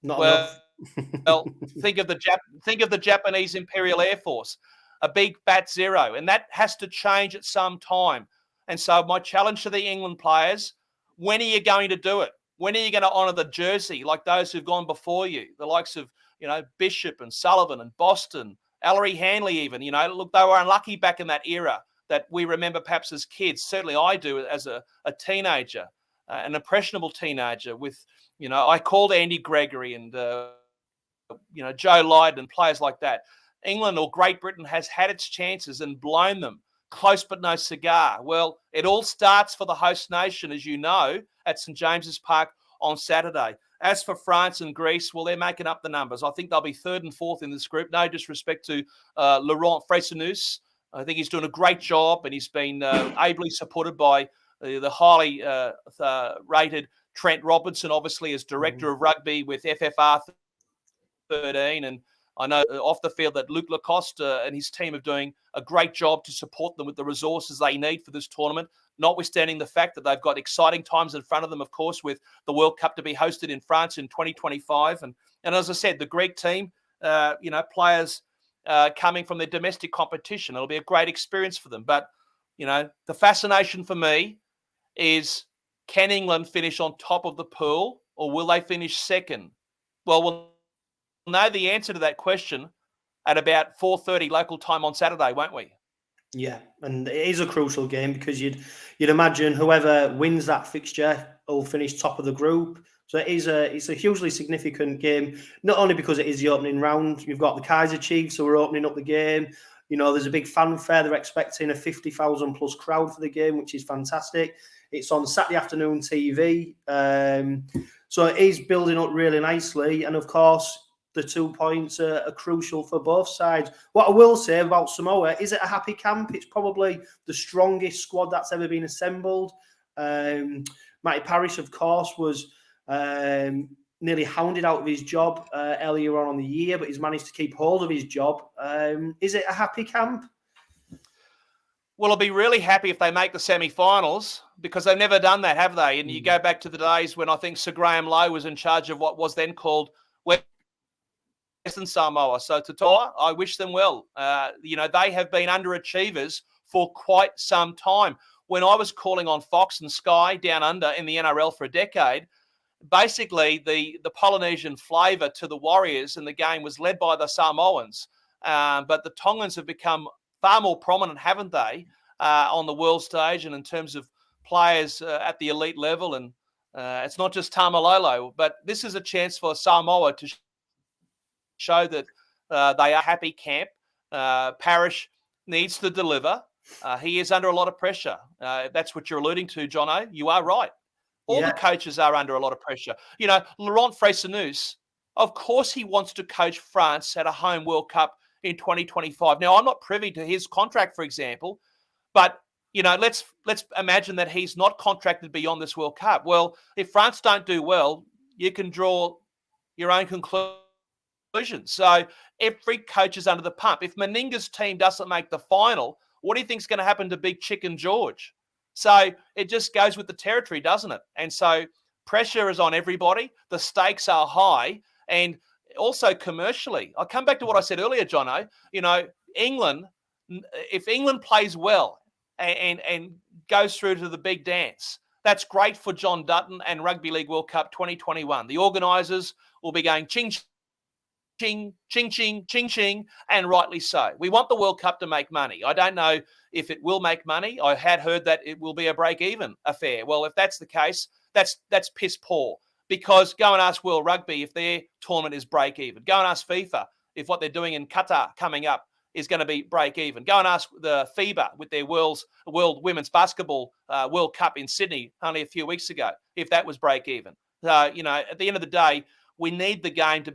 Speaker 1: Not
Speaker 2: Well,
Speaker 1: enough.
Speaker 2: think of the Japanese Imperial Air Force, a big bat zero, and that has to change at some time. And so my challenge to the England players, when are you going to do it? When are you going to honour the jersey like those who've gone before you, the likes of, you know, Bishop and Sullivan and Boston, Ellery Hanley even, you know, look, they were unlucky back in that era that we remember perhaps as kids. Certainly I do as a teenager, an impressionable teenager with, you know, I called Andy Gregory and, you know, Joe Lydon and players like that. England or Great Britain has had its chances and blown them. Close but no cigar. Well, it all starts for the host nation, as you know, at St. James's Park on Saturday. As for France and Greece, well, they're making up the numbers. I think they'll be third and fourth in this group. No disrespect to Laurent Freycinet. I think he's doing a great job, and he's been ably supported by the highly rated Trent Robinson, obviously, as director of rugby with FFR 13. And I know off the field that Luc Lacoste and his team are doing a great job to support them with the resources they need for this tournament, notwithstanding the fact that they've got exciting times in front of them, of course, with the World Cup to be hosted in France in 2025. And as I said, the Greek team, you know, players coming from their domestic competition, it'll be a great experience for them. But, you know, the fascination for me is, can England finish on top of the pool, or will they finish second? Well, we'll know the answer to that question at about 4:30 local time on Saturday, won't we?
Speaker 1: Yeah, and it is a crucial game because you'd imagine whoever wins that fixture will finish top of the group. So it's a hugely significant game, not only because it is the opening round. You've got the 𝐂𝐼𝐸𝐿 who are opening up the game. You know, there's a big fanfare. They're expecting a 50,000 plus crowd for the game, which is fantastic. It's on Saturday afternoon TV. So it is building up really nicely. And of course, the 2 points are crucial for both sides. What I will say about Samoa, is it a happy camp? It's probably the strongest squad that's ever been assembled. Matty Parish, of course, was nearly hounded out of his job earlier on in the year, but he's managed to keep hold of his job. Is it a happy camp?
Speaker 2: Well, I'll be really happy if they make the semi-finals, because they've never done that, have they? And you go back to the days when I think Sir Graham Lowe was in charge of what was then called Western Samoa. So Totoa, I wish them well. You know, they have been underachievers for quite some time. When I was calling on Fox and Sky down under in the NRL for a decade, basically the Polynesian flavour to the Warriors in the game was led by the Samoans. But the Tongans have become far more prominent, haven't they, on the world stage and in terms of players at the elite level. And it's not just Tamalolo, but this is a chance for Samoa to show that they are happy camp. Parish needs to deliver. He is under a lot of pressure. That's what you're alluding to, Jono. You are right. All the coaches are under a lot of pressure. You know, Laurent Freycinet, of course he wants to coach France at a home World Cup in 2025. Now, I'm not privy to his contract, for example, but, you know, let's imagine that he's not contracted beyond this World Cup. Well, if France don't do well, you can draw your own conclusion. So every coach is under the pump. If Meninga's team doesn't make the final, what do you think is going to happen to Big Chicken George? So it just goes with the territory, doesn't it? And so pressure is on everybody. The stakes are high. And also commercially, I'll come back to what I said earlier, Jono. You know, England, if England plays well and goes through to the big dance, that's great for John Dutton and Rugby League World Cup 2021. The organisers will be going ching, ching, ching, ching, ching, ching, and rightly so. We want the World Cup to make money. I don't know if it will make money. I had heard that it will be a break-even affair. Well, if that's the case, that's piss poor. Because go and ask World Rugby if their tournament is break-even. Go and ask FIFA if what they're doing in Qatar coming up is going to be break even. Go and ask the FIBA with their World Women's Basketball World Cup in Sydney only a few weeks ago, if that was break even. At the end of the day, we need the game to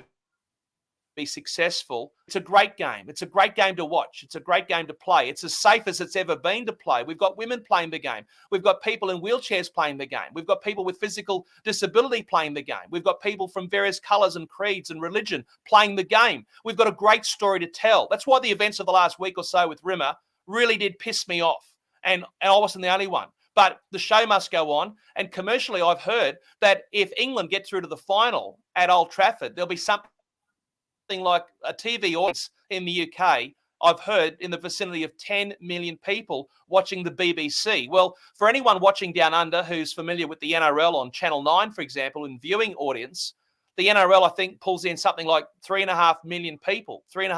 Speaker 2: be successful. It's a great game. It's a great game to watch. It's a great game to play. It's as safe as it's ever been to play. We've got women playing the game. We've got people in wheelchairs playing the game. We've got people with physical disability playing the game. We've got people from various colours and creeds and religion playing the game. We've got a great story to tell. That's why the events of the last week or so with Rimmer really did piss me off. And I wasn't the only one. But the show must go on. And commercially, I've heard that if England get through to the final at Old Trafford, there'll be something like a TV audience in the UK, I've heard, in the vicinity of 10 million people watching the BBC. Well, for anyone watching down under who's familiar with the NRL on Channel 9, for example, in viewing audience, the NRL, I think, pulls in something like 3.5 million people, 3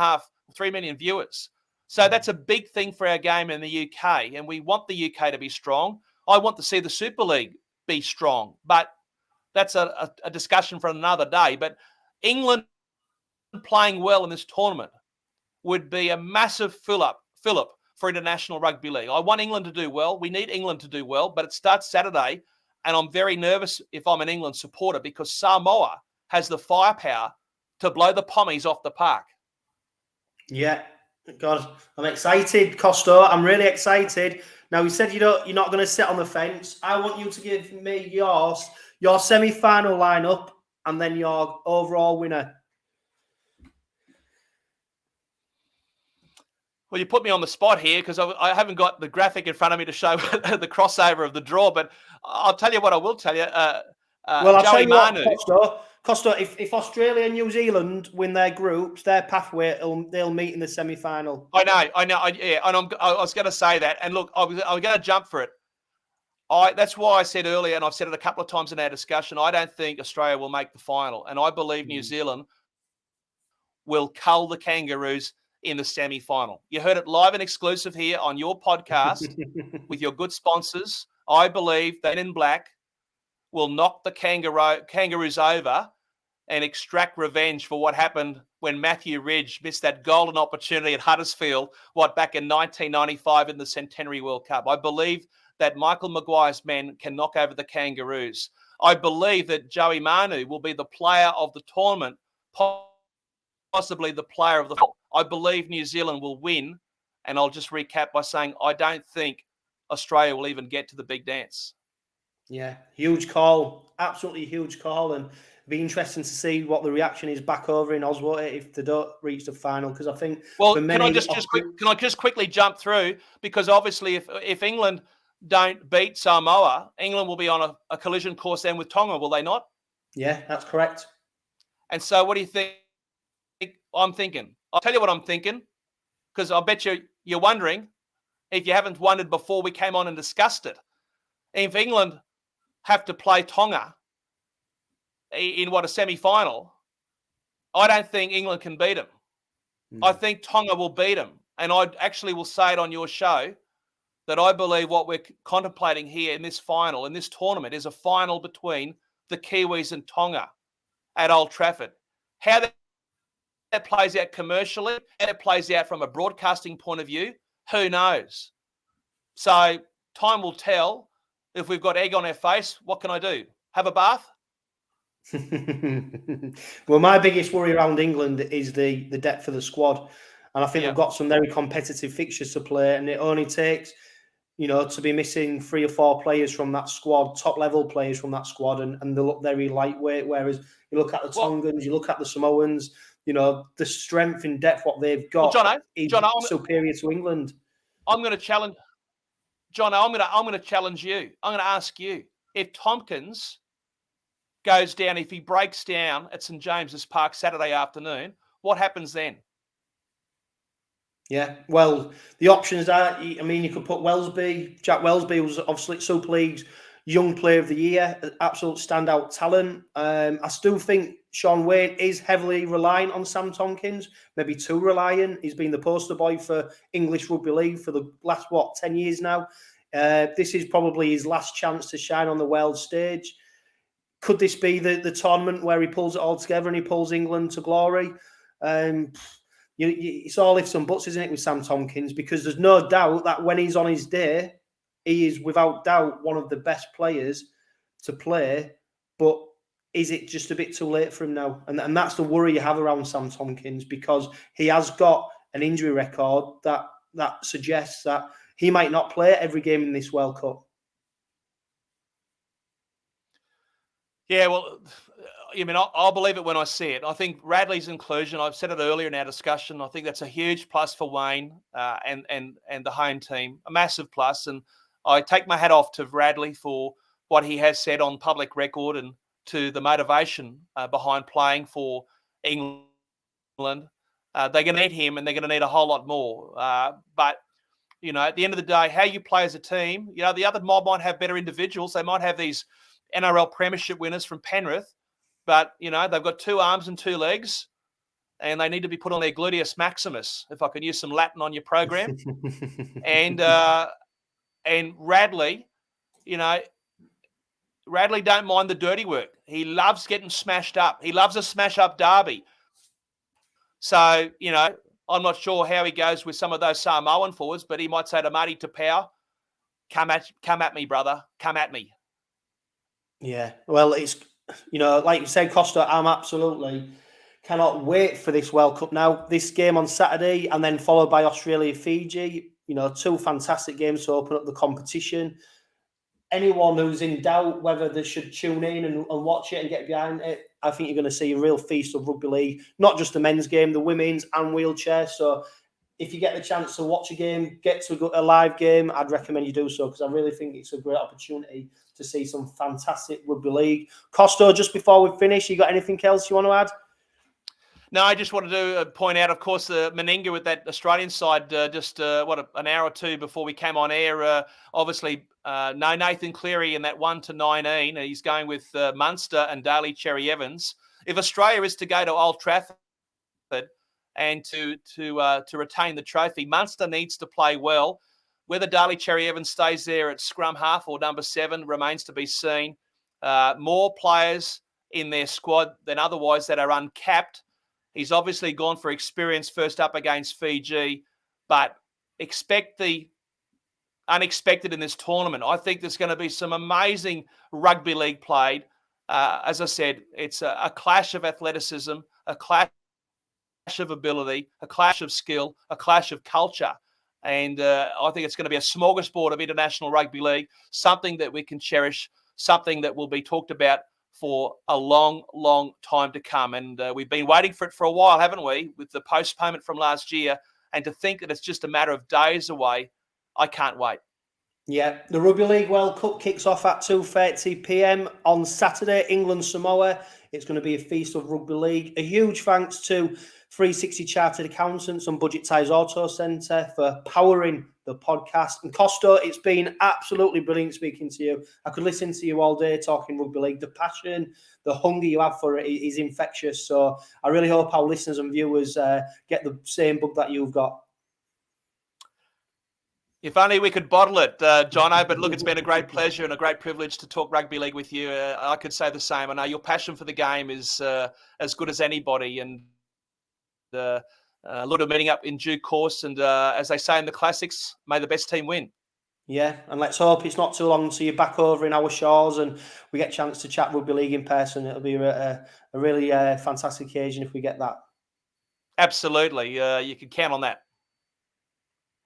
Speaker 2: million viewers. So that's a big thing for our game in the UK, and we want the UK to be strong. I want to see the Super League be strong, but that's a discussion for another day. But England playing well in this tournament would be a massive fill-up for international rugby league. I want England to do well. We need England to do well, but it starts Saturday, and I'm very nervous if I'm an England supporter because Samoa has the firepower to blow the Pommies off the park. Yeah,
Speaker 1: God, I'm excited, Costo. I'm really excited. Now, you said you're not going to sit on the fence. I want you to give me your semi-final lineup and then your overall winner.
Speaker 2: Well, you put me on the spot here because I haven't got the graphic in front of me to show the crossover of the draw. But I'll tell you what I will tell you.
Speaker 1: I'll tell you what, Costo, if Australia and New Zealand win their groups, their pathway, they'll meet in the semi-final.
Speaker 2: I know. I was going to say that. And look, I was going to jump for it. That's why I said earlier, and I've said it a couple of times in our discussion, I don't think Australia will make the final. And I believe New Zealand will cull the Kangaroos in the semi-final. You heard it live and exclusive here on your podcast with your good sponsors. I believe that in black will knock the Kangaroos over and extract revenge for what happened when Matthew Ridge missed that golden opportunity at Huddersfield, back in 1995 in the Centenary World Cup. I believe that Michael Maguire's men can knock over the Kangaroos. I believe that Joey Manu will be the player of the tournament, possibly the player of the final. I believe New Zealand will win, and I'll just recap by saying I don't think Australia will even get to the big dance.
Speaker 1: Yeah, huge call, absolutely huge call, and it'll be interesting to see what the reaction is back over in Oslo if they don't reach the final. Because I think,
Speaker 2: can I just quickly jump through? Because obviously, if England don't beat Samoa, England will be on a collision course then with Tonga, will they not?
Speaker 1: Yeah, that's correct.
Speaker 2: And so, what do you think? I'm thinking. I'll tell you what I'm thinking, because I bet you're wondering if you haven't wondered before we came on and discussed it. If England have to play Tonga in a semi-final, I don't think England can beat them. I think Tonga will beat them. And I actually will say it on your show that I believe what we're contemplating here in this final, in this tournament, is a final between the Kiwis and Tonga at Old Trafford. How that plays out commercially, and it plays out from a broadcasting point of view, who knows? So time will tell. If we've got egg on our face, what can I do? Have a bath?
Speaker 1: Well, my biggest worry around England is the depth of the squad. And I think they've got some very competitive fixtures to play, and it only takes, to be missing 3 or 4 players from that squad, top-level players from that squad, and they look very lightweight, whereas you look at the Tongans, you look at the Samoans, the strength and depth what they've got is superior to England.
Speaker 2: I'm going to challenge, John. I'm going to challenge you. I'm going to ask you if Tompkins goes down, if he breaks down at St James's Park Saturday afternoon, what happens then?
Speaker 1: Yeah, well, the options are, you could put Welsby. Jack Welsby was obviously Super League's Young Player of the Year, absolute standout talent. I still think Shaun Wane is heavily reliant on Sam Tompkins, maybe too reliant. He's been the poster boy for English Rugby League for the last, 10 years now. This is probably his last chance to shine on the world stage. Could this be the tournament where he pulls it all together and he pulls England to glory? it's all ifs and buts, isn't it, with Sam Tomkins? Because there's no doubt that when he's on his day, he is without doubt one of the best players to play. But is it just a bit too late for him now? And that's the worry you have around Sam Tomkins, because he has got an injury record that suggests that he might not play every game in this World Cup.
Speaker 2: Yeah, well, I mean, I'll believe it when I see it. I think Radley's inclusion, I've said it earlier in our discussion, I think that's a huge plus for Wayne and the home team, a massive plus. And I take my hat off to Radley for what he has said on public record and to the motivation behind playing for England. They're going to need him, and they're going to need a whole lot more. But, you know, at the end of the day, how you play as a team, you know, the other mob might have better individuals. They might have these NRL premiership winners from Penrith, but, you know, they've got 2 arms and 2 legs, and they need to be put on their gluteus maximus, if I could use some Latin on your program. and Radley, you know, Radley don't mind the dirty work. He loves getting smashed up. He loves a smash-up derby. So, you know, I'm not sure how he goes with some of those Samoan forwards, but he might say to Marty Tapau, come at me, brother. Come at me.
Speaker 1: Yeah, well, it's, you know, like you said, Costa, I'm absolutely cannot wait for this World Cup now. This game on Saturday and then followed by Australia-Fiji, you know, 2 fantastic games to open up the competition. Anyone who's in doubt whether they should tune in and watch it and get behind it, I think you're going to see a real feast of rugby league, not just the men's game, the women's and wheelchair. So if you get the chance to watch a game, get to a live game, I'd recommend you do so, because I really think it's a great opportunity to see some fantastic rugby league. Costo, just before we finish, you got anything else you want to add?
Speaker 2: No, I just wanted to point out, of course, the Meninga with that Australian side, an hour or 2 before we came on air. Obviously, no Nathan Cleary in that 1-19. He's going with Munster and Daly Cherry-Evans. If Australia is to go to Old Trafford and to retain the trophy, Munster needs to play well. Whether Daly Cherry-Evans stays there at scrum half or number 7 remains to be seen. More players in their squad than otherwise that are uncapped. He's obviously gone for experience first up against Fiji, but expect the unexpected in this tournament. I think there's going to be some amazing rugby league played. As I said, it's a clash of athleticism, a clash of ability, a clash of skill, a clash of culture. And I think it's going to be a smorgasbord of international rugby league, something that we can cherish, something that will be talked about for a long, long time to come. And we've been waiting for it for a while, haven't we, with the postponement from last year. And to think that it's just a matter of days away, I can't wait.
Speaker 1: Yeah, the Rugby League World Cup kicks off at 2:30 p.m. on Saturday, England, Samoa. It's going to be a feast of rugby league. A huge thanks to 360 Chartered Accountants and Budget Ties Auto Centre for powering the podcast. And Costo, it's been absolutely brilliant speaking to you. I could listen to you all day talking rugby league. The passion, the hunger you have for it is infectious. So I really hope our listeners and viewers get the same bug that you've got.
Speaker 2: If only we could bottle it, Jono. But look, it's been a great pleasure and a great privilege to talk rugby league with you. I could say the same. I know your passion for the game is as good as anybody. And a lot of meeting up in due course. And as they say in the classics, may the best team win.
Speaker 1: Yeah, and let's hope it's not too long until you're back over in our shores and we get a chance to chat rugby league in person. It'll be a really fantastic occasion if we get that.
Speaker 2: Absolutely. You can count on that.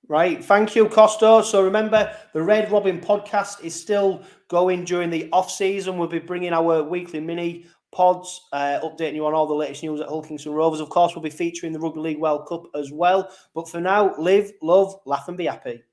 Speaker 1: Right. Thank you, Costo. So remember, the Red Robin podcast is still going during the off-season. We'll be bringing our weekly mini pods, updating you on all the latest news at Hull Kingston Rovers. Of course, we'll be featuring the Rugby League World Cup as well. But for now, live, love, laugh and be happy.